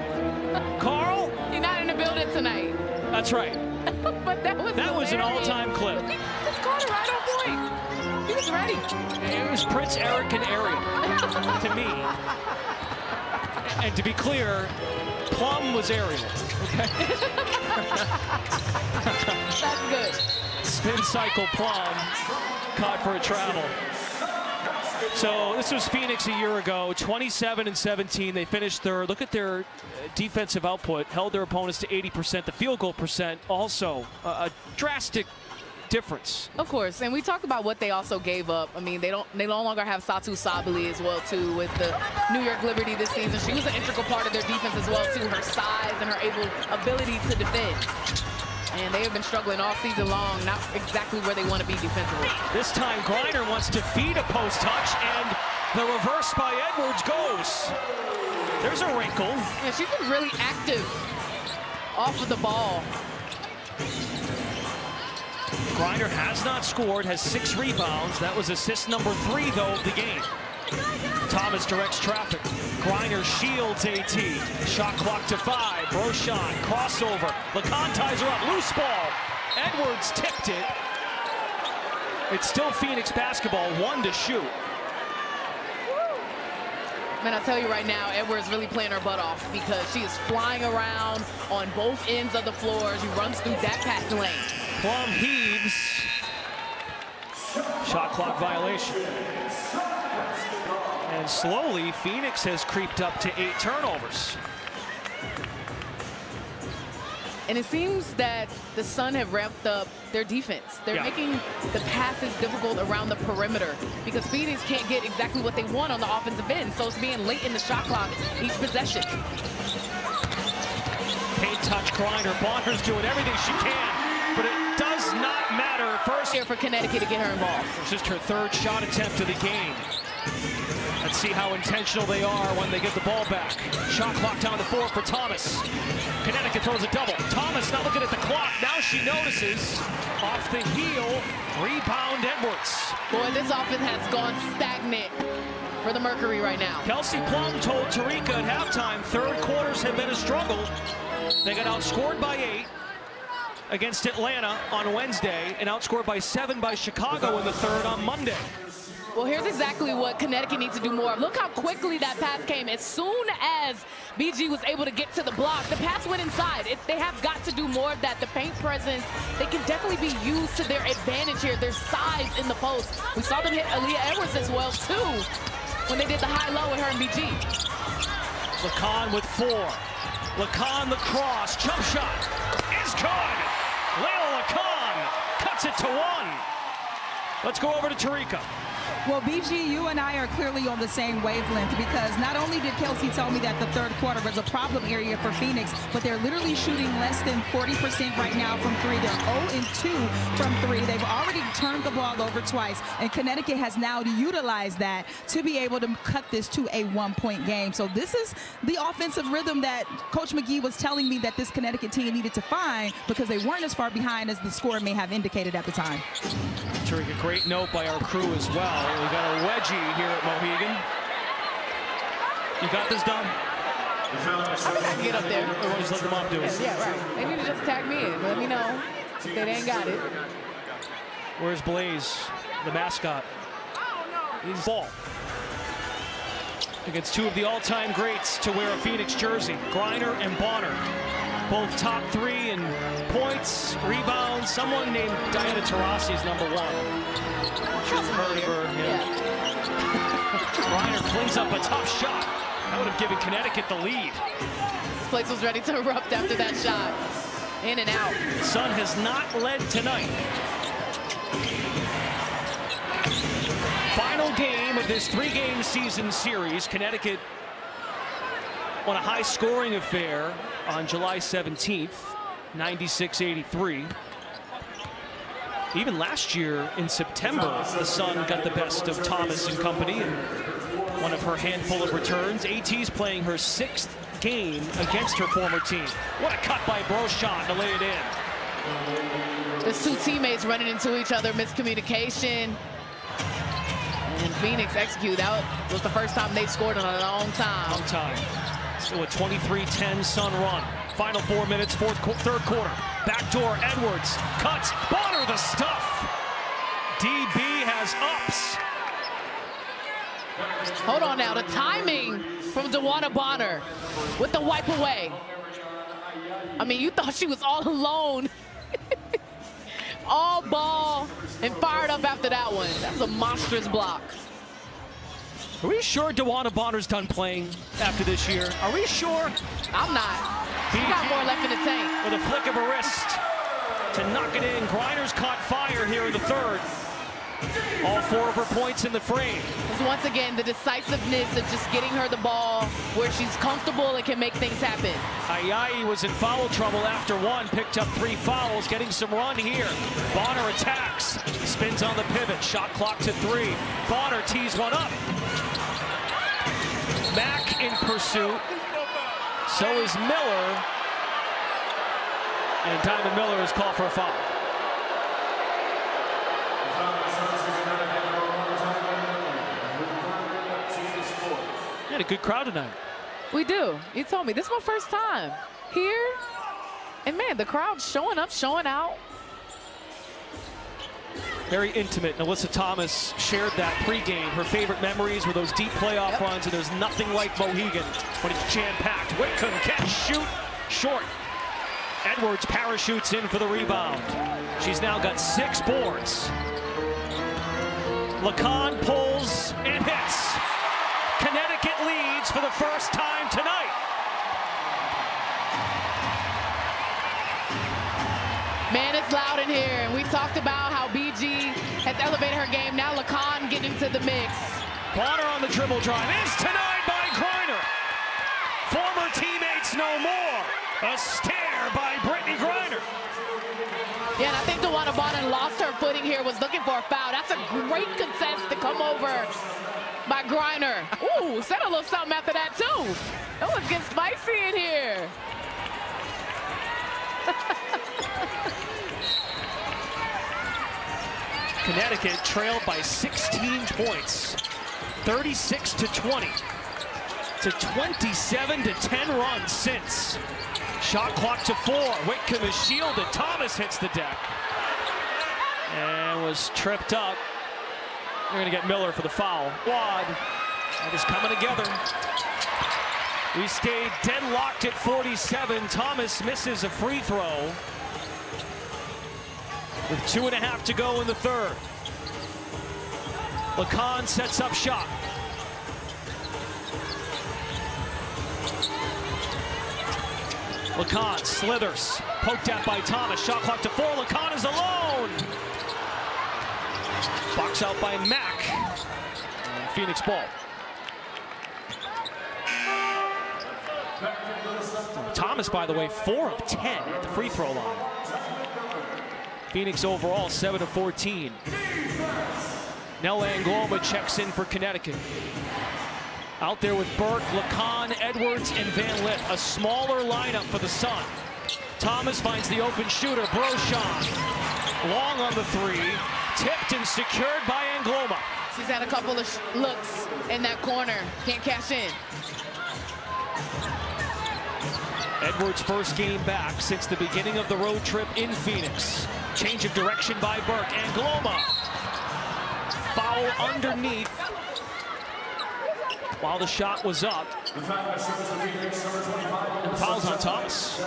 You're not in the building tonight. That's right. But that was an all-time clip. Just caught it right on point. He was ready. It was Prince Eric and Ariel to me. And to be clear, Plum was Ariel. Okay. That's good. Spin cycle Plum, caught for a travel. So this was Phoenix a year ago, 27-17. They finished third. Look at their defensive output, held their opponents to 80%. The field goal percent also a drastic difference. Of course, and we talked about what they also gave up. I mean, they no longer have Satu Sabali as well too with the New York Liberty this season. She was an integral part of their defense as well too. Her size and her ability to defend. And they have been struggling all season long, not exactly where they want to be defensively. This time, Griner wants to feed a post touch, and the reverse by Edwards goes. There's a wrinkle. Yeah, she's been really active off of the ball. Griner has not scored, has 6 rebounds. That was assist number 3, though, of the game. Thomas directs traffic. Griner shields AT. Shot clock to 5. Broshon, crossover. Lacan ties her up. Loose ball. Edwards tipped it. It's still Phoenix basketball. 1 to shoot. Man, I'll tell you right now, Edwards really playing her butt off because she is flying around on both ends of the floor. She runs through that passing lane. Plum heaves. Shot clock violation. And slowly, Phoenix has creeped up to 8 turnovers. And it seems that the Sun have ramped up their defense. They're making the passes difficult around the perimeter because Phoenix can't get exactly what they want on the offensive end. So it's being late in the shot clock each possession. Paint touch, Griner. Bonner's doing everything she can. but it does not matter. First Here for Connecticut to get her involved. It's just her third shot attempt of the game. Let's see how intentional they are when they get the ball back. Shot clock down to 4 for Thomas. Connecticut throws a double. Thomas not looking at the clock. Now she notices. Off the heel. Rebound Edwards. Boy, this offense has gone stagnant for the Mercury right now. Kelsey Plum told Tarika at halftime, third quarters have been a struggle. They got outscored by 8 against Atlanta on Wednesday and outscored by 7 by Chicago in the third on Monday. Well, here's exactly what Connecticut needs to do more. Look how quickly that pass came. As soon as BG was able to get to the block, the pass went inside. They have got to do more of that. The paint presence, they can definitely be used to their advantage here. Their size in the post. We saw them hit Aaliyah Edwards as well, too, when they did the high-low with her and BG. Lacan with 4. Lacan the cross. Jump shot is good. Layla Lacan cuts it to 1. Let's go over to Tarika. Well, BG, you and I are clearly on the same wavelength, because not only did Kelsey tell me that the third quarter was a problem area for Phoenix, but they're literally shooting less than 40% right now from 3. They're 0-2 from 3. They've already turned the ball over twice, and Connecticut has now utilized that to be able to cut this to a 1-point game. So this is the offensive rhythm that Coach McGee was telling me that this Connecticut team needed to find, because they weren't as far behind as the score may have indicated at the time. Tarika, great note by our crew as well. We got a wedgie here at Mohegan. You got this done? I think I can get up there. Or just let the mom do it? Yeah, right. They need to just tag me in. Let me know if they ain't got it. Where's Blaze, the mascot? He's ball. Against 2 of the all-time greats to wear a Phoenix jersey, Griner and Bonner. Both top 3 in points, rebounds. Someone named Diana Taurasi is number 1. She's heard of her. Yeah. Griner flings up a tough shot. That would have given Connecticut the lead. This place was ready to erupt after that shot. In and out. The Sun has not led tonight. Final game of this 3-game season series. Connecticut on a high-scoring affair on July 17th, 96-83. Even last year in September, the Sun got the best of Thomas and company in one of her handful of returns. AT's playing her 6th game against her former team. What a cut by Brochon to lay it in. There's 2 teammates running into each other, miscommunication. And Phoenix execute. That was the first time they've scored in a long time. Long time. Still a 23-10 Sun run. Final 4 minutes, third quarter. Backdoor, Edwards cuts. Bonner the stuff. DB has ups. Hold on now. The timing from DeWanna Bonner with the wipe away. I mean, you thought she was all alone. All ball and fired up after that one. That's a monstrous block. Are we sure DeWanna Bonner's done playing after this year? Are we sure? I'm not. She got more left in the tank. With a flick of a wrist to knock it in. Griner's caught fire here in the third. All 4 of her points in the frame. Once again, the decisiveness of just getting her the ball where she's comfortable and can make things happen. Ayayi was in foul trouble after 1, picked up 3 fouls, getting some run here. Bonner attacks, spins on the pivot, shot clock to 3. Bonner tees one up. Mack in pursuit. So is Miller. And Diamond Miller is called for a foul. We had a good crowd tonight. We do. You told me. This is my first time here. And, man, the crowd's showing up, showing out. Very intimate. Alyssa Thomas shared that pregame. Her favorite memories were those deep playoff runs, and there's nothing like Mohegan when it's jam-packed. Whitcomb catch, shoot, short. Edwards parachutes in for the rebound. She's now got 6 boards. Lacan pulls and hits. Connecticut leads for the first time tonight. Man, it's loud in here, and we talked about how BG has elevated her game. Now Lacan getting into the mix. Bonner on the dribble drive is denied by Griner. Former teammates no more. A stare by Brittany Griner. Yeah, ball and lost her footing here, was looking for a foul. That's a great contest to come over by Griner. Ooh, said a little something after that, too. It was getting spicy in here. Connecticut trailed by 16 points, 36-20 to 27-10 runs since. Shot clock to 4. Whitcomb is shielded. Thomas hits the deck and was tripped up. They're going to get Miller for the foul. Wad. That is coming together. We stayed deadlocked at 47. Thomas misses a free throw with 2.5 to go in the third. Lacan sets up shot. Lacan slithers, poked at by Thomas. Shot clock to 4. Lacan is alone. Box out by Mack. And Phoenix ball. Thomas, by the way, 4 of 10 at the free throw line. Phoenix overall 7 of 14. Nella Angloma checks in for Connecticut. Out there with Burke, Lacan, Edwards, and Van Lith. A smaller lineup for the Sun. Thomas finds the open shooter, Brochon. Long on the 3, tipped and secured by Angloma. She's had a couple of looks in that corner. Can't cash in. Edwards' first game back since the beginning of the road trip in Phoenix. Change of direction by Burke. Angloma. Foul underneath while the shot was up. And fouls on Thomas.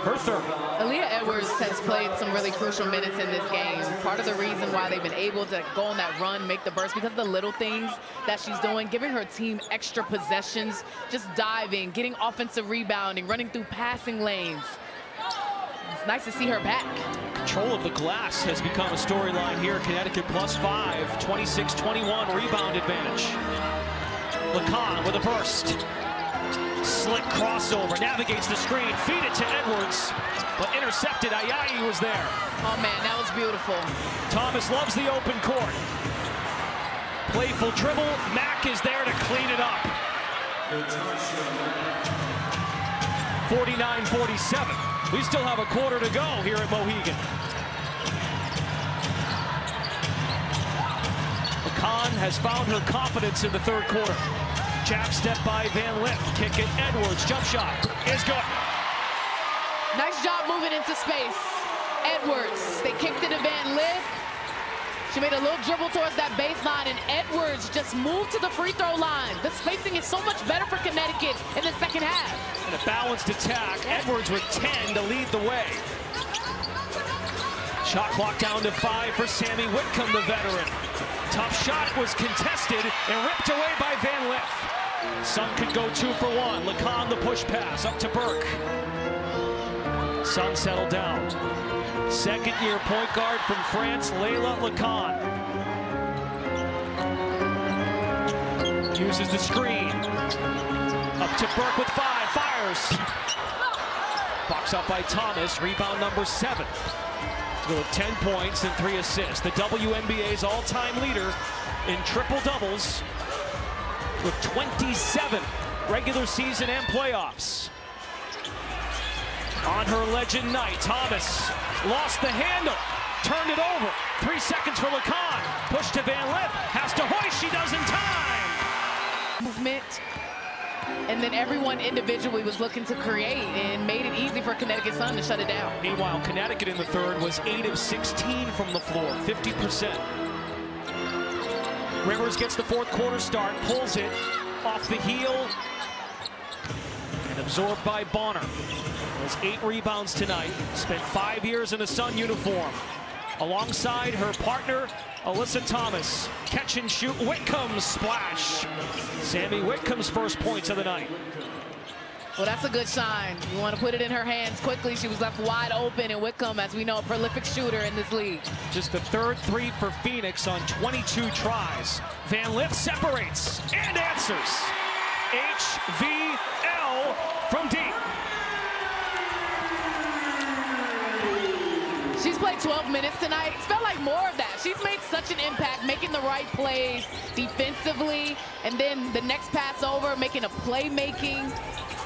Her third. Aaliyah Edwards has played some really crucial minutes in this game. Part of the reason why they've been able to go on that run, make the burst, because of the little things that she's doing, giving her team extra possessions, just diving, getting offensive rebounding, running through passing lanes. It's nice to see her back. Control of the glass has become a storyline here. Connecticut +5, 26-21 rebound advantage. Lacan with a burst. Slick crossover, navigates the screen, feed it to Edwards, but intercepted. Ayayi was there. Oh man, that was beautiful. Thomas loves the open court. Playful dribble, Mack is there to clean it up. 49-47. We still have a quarter to go here at Mohegan. Lacan has found her confidence in the third quarter. Jab step by Van Lith. Kick it, Edwards. Jump shot is good. Nice job moving into space. Edwards, they kicked it to Van Lith. She made a little dribble towards that baseline, and Edwards just moved to the free throw line. The spacing is so much better for Connecticut in the second half. And a balanced attack. Edwards with 10 to lead the way. Shot clock down to 5 for Sammy Whitcomb, the veteran. Tough shot was contested and ripped away by Van Lith. Sun could go 2 for 1. Lacan the push pass up to Burke. Sun settled down. Second-year point guard from France, Leila Lacan. Uses the screen. Up to Burke with 5, fires. Box up by Thomas, rebound number 7. With 10 points and 3 assists. The WNBA's all-time leader in triple-doubles with 27 regular season and playoffs. On her legend night, Thomas lost the handle, turned it over. 3 seconds for Lacan. Push to Van Lith, has to hoist, she does in time. Movement. And then everyone individually was looking to create and made it easy for Connecticut Sun to shut it down. Meanwhile, Connecticut in the third was 8 of 16 from the floor, 50%. Rivers gets the fourth quarter start, pulls it off the heel, and absorbed by Bonner. Has 8 rebounds tonight, spent 5 years in a Sun uniform. Alongside her partner, Alyssa Thomas. Catch and shoot, Whitcomb splash. Sammy Whitcomb's first points of the night. Well, that's a good sign. You want to put it in her hands quickly. She was left wide open, and Whitcomb, as we know, a prolific shooter in this league. Just the third 3 for Phoenix on 22 tries. Van Lith separates and answers. HVL from deep. She's played 12 minutes tonight. It's felt like more of that. She's made such an impact, making the right plays defensively, and then the next pass over, making a playmaking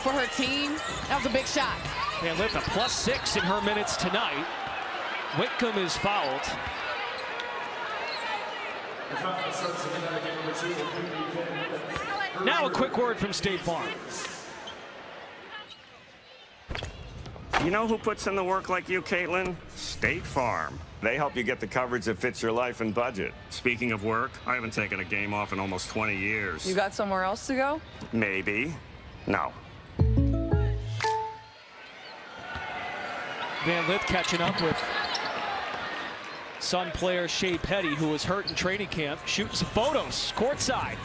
for her team. That was a big shot. Van Lith a +6 in her minutes tonight. Whitcomb is fouled. Now a quick word from State Farm. You know who puts in the work like you, Caitlin? State Farm. They help you get the coverage that fits your life and budget. Speaking of work, I haven't taken a game off in almost 20 years. You got somewhere else to go? Maybe. No. Van Lith catching up with Sun player Shea Petty, who was hurt in training camp, shooting some photos courtside.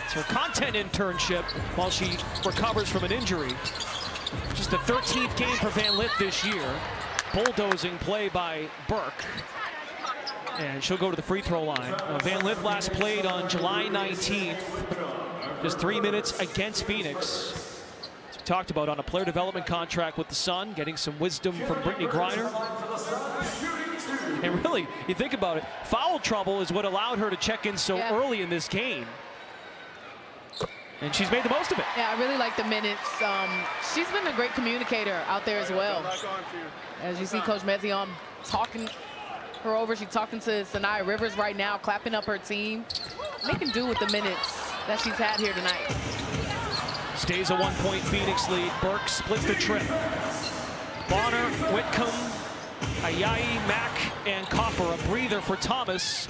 It's her content internship while she recovers from an injury. Just the 13th game for Van Lith this year. Bulldozing play by Burke. And she'll go to the free throw line. Van Lith last played on July 19th. Just 3 minutes against Phoenix. As we talked about, on a player development contract with the Sun, getting some wisdom from Brittany Griner. And really, you think about it, foul trouble is what allowed her to check in so early in this game. And she's made the most of it. Yeah, I really like the minutes. She's been a great communicator out there as well. As you see Coach Mezion talking her over. She's talking to Sanaya Rivers right now, clapping up her team. Making do with the minutes that she's had here tonight. Stays a 1-point Phoenix lead. Burke splits the trip. Bonner, Whitcomb, Ayayi, Mack, and Copper. A breather for Thomas.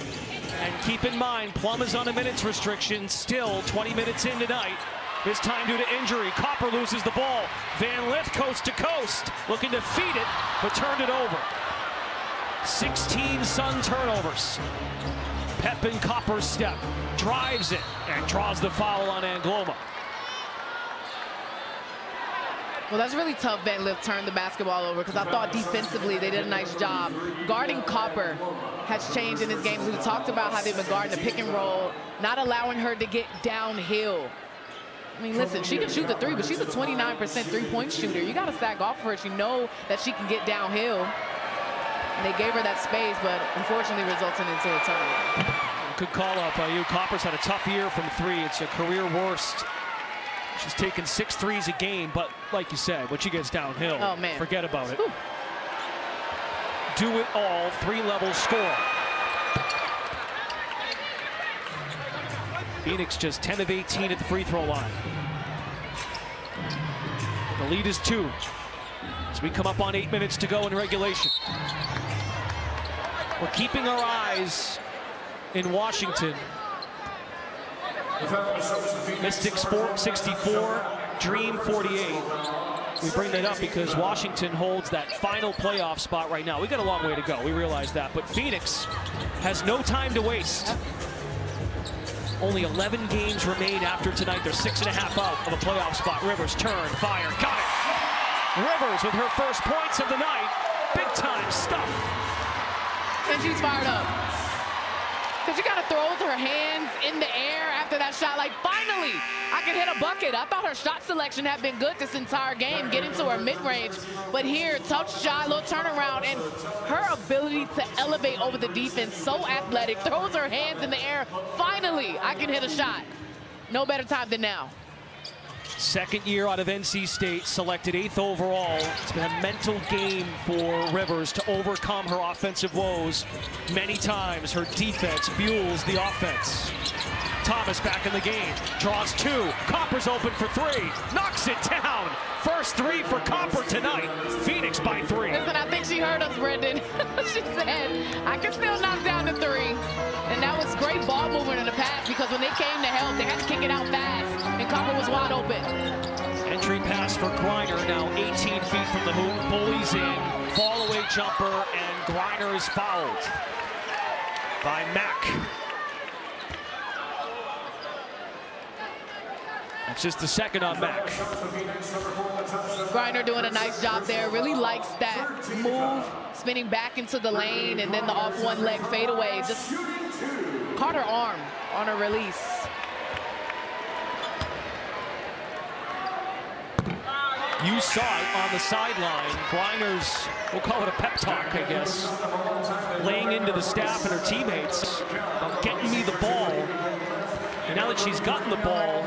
And keep in mind, Plum is on a minutes restriction, still 20 minutes in tonight. This time due to injury. Copper loses the ball. Van Lith coast to coast, looking to feed it, but turned it over. 16 Sun turnovers. Pep Copper's step, drives it, and draws the foul on Angloma. Well, that's really tough. Van Lith turned the basketball over, because I thought defensively they did a nice job. Guarding Copper has changed in this game. We talked about how they've been guarding the pick and roll, not allowing her to get downhill. I mean, listen, she can shoot the three, but she's a 29% three-point shooter. You got to sack off for her. She know that she can get downhill. And they gave her that space, but unfortunately resulting into a turnover. Good call out by you. Copper's had a tough year from three. It's a career worst. She's taken 6 threes a game, but like you said, when she gets downhill, oh, man, forget about it. Whew. Do it all, 3-level score. Phoenix just 10 of 18 at the free throw line. The lead is 2 as we come up on 8 minutes to go in regulation. We're keeping our eyes in Washington. Mystics 64, Dream 48. We bring that up because Washington holds that final playoff spot right now. We got a long way to go, we realize that, but Phoenix has no time to waste. Only 11 games remain after tonight. They're 6.5 out of a playoff spot. Rivers turn, fire, got it. Rivers with her first points of the night. Big time stuff. And she's fired up. Because you got to throw with her hands in the air after that shot. Like, finally, I can hit a bucket. I thought her shot selection had been good this entire game, getting to her mid-range. But here, tough shot, little turnaround, and her ability to elevate over the defense, so athletic, throws her hands in the air. Finally, I can hit a shot. No better time than now. Second year out of NC State, selected 8th overall. It's been a mental game for Rivers to overcome her offensive woes. Many times her defense fuels the offense. Thomas back in the game, draws 2. Copper's open for 3, knocks it down. First 3 for Copper tonight. Phoenix by 3. Listen, I think she heard us, Brendan. She said, I can still knock down the 3. And that was great ball movement in the pass, because when they came to help, they had to kick it out fast, and Copper was wide open. Entry pass for Griner, now 18 feet from the hoop, bullies in, fall away jumper, and Griner is fouled by Mack. That's just the second on Mack. Griner doing a nice job there. Really likes that move, spinning back into the lane, and then the off one leg fadeaway. Just caught her arm on her release. You saw it on the sideline. Griner's, we'll call it a pep talk, I guess, laying into the staff and her teammates, getting me the ball. And now that she's gotten the ball,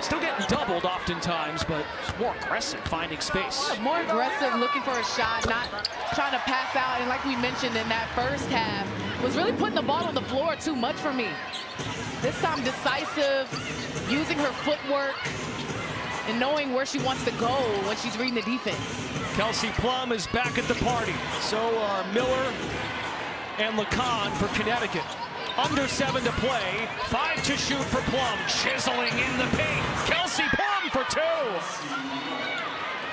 still getting doubled oftentimes, but more aggressive, finding space. Yeah, more aggressive, looking for a shot, not trying to pass out. And like we mentioned in that first half, was really putting the ball on the floor too much for me. This time decisive, using her footwork, and knowing where she wants to go when she's reading the defense. Kelsey Plum is back at the party. So are Miller and LeCon for Connecticut. Under 7 to play, 5 to shoot for Plum, chiseling in the paint. Kelsey Plum for 2.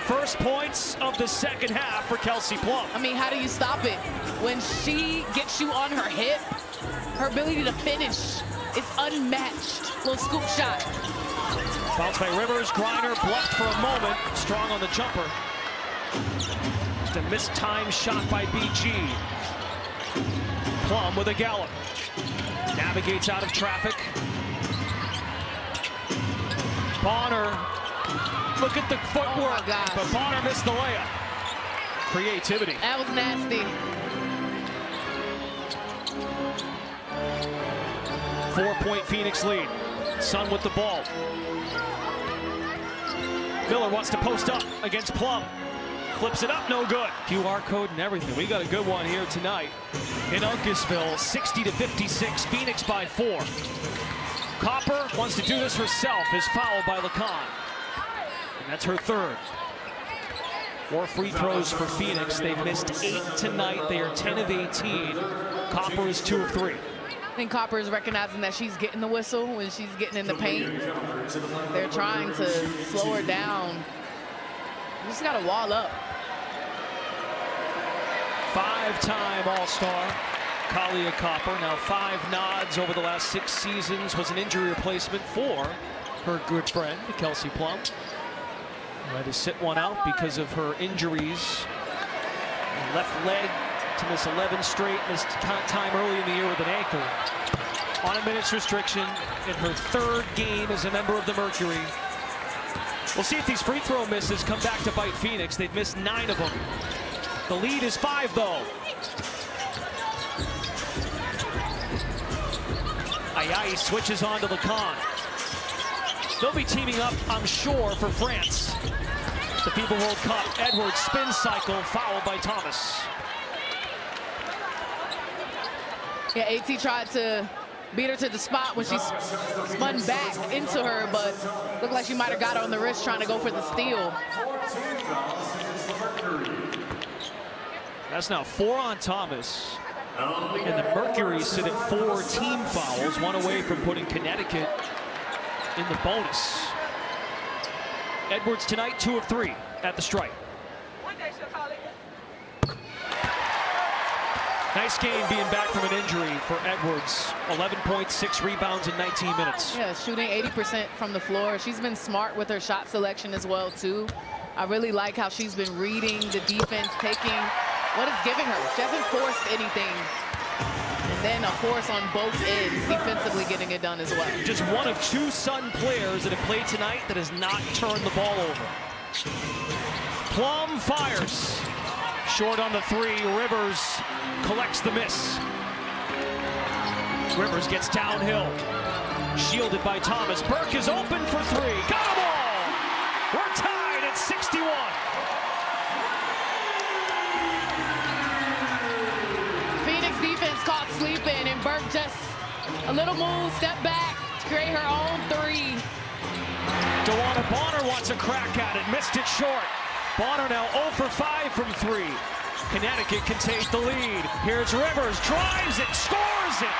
First points of the second half for Kelsey Plum. I mean, how do you stop it? When she gets you on her hip, her ability to finish is unmatched. Little scoop shot. Bounce by Rivers, Griner bluffed for a moment, strong on the jumper. Just a mistimed shot by BG. Plum with a gallop. Navigates out of traffic. Bonner, look at the footwork, but Bonner missed the layup. Creativity. That was nasty. 4-point Phoenix lead. Sun with the ball. Miller wants to post up against Plum. Flips it up, no good. QR code and everything. We got a good one here tonight in Uncasville. 60-56, Phoenix by 4. Copper wants to do this herself, is fouled by LeCon. And that's her third. 4 free throws for Phoenix. They've missed 8 tonight. They are 10 of 18. Copper is 2 of 3. I think Copper is recognizing that she's getting the whistle when she's getting in the paint. They're trying to slow her down. You just got to wall up. 5-time All-Star, Kalia Copper. Now 5 nods over the last 6 seasons. Was an injury replacement for her good friend, Kelsey Plum. Had to sit one out because of her injuries. Left leg to miss 11 straight. Missed time early in the year with an ankle. On a minutes restriction in her 3rd game as a member of the Mercury. We'll see if these free throw misses come back to bite Phoenix. They've missed 9 of them. The lead is 5, though. Ayayi switches on to LeCon. They'll be teaming up, I'm sure, for France. The FIBA World Cup. Edwards spin cycle, fouled by Thomas. Yeah, AT tried to beat her to the spot when she spun back into her, but looked like she might have got her on the wrist trying to go for the steal. That's now 4 on Thomas. And the Mercury sit at 4 team fouls, 1 away from putting Connecticut in the bonus. Edwards tonight, 2 of 3 at the stripe. Nice game being back from an injury for Edwards. 11 points, 6 rebounds in 19 minutes. Yeah, shooting 80% from the floor. She's been smart with her shot selection as well, too. I really like how she's been reading the defense, taking what it's giving her. She hasn't forced anything. And then a force on both ends, defensively getting it done as well. Just one of 2 Sun players that have played tonight that has not turned the ball over. Plum fires. Short on the 3, Rivers collects the miss. Rivers gets downhill. Shielded by Thomas. Burke is open for 3. Got them all! We're tied at 61. Phoenix defense caught sleeping, and Burke just a little move, step back, to create her own 3. DeWanna Bonner wants a crack at it. Missed it short. Bonner now 0 for 5 from 3. Connecticut can take the lead. Here's Rivers, drives it, scores it.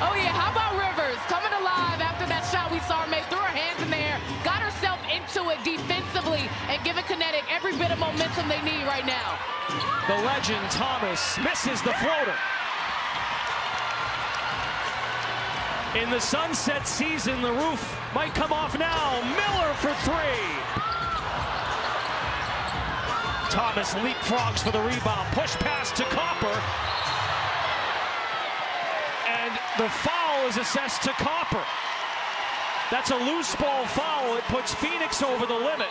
Oh yeah, how about Rivers coming alive after that shot we saw her make, threw her hands in the air, got herself into it defensively, and giving Connecticut every bit of momentum they need right now. The legend Thomas misses the floater. In the sunset season, the roof might come off now. Miller for 3. Thomas leapfrogs for the rebound. Push pass to Copper. And the foul foul is assessed to Copper. That's a loose ball foul. It puts Phoenix over the limit.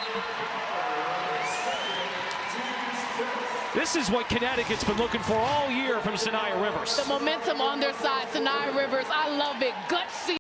This is what Connecticut's been looking for all year from Sanaya Rivers. The momentum on their side, Sanaya Rivers, I love it. Gutsy.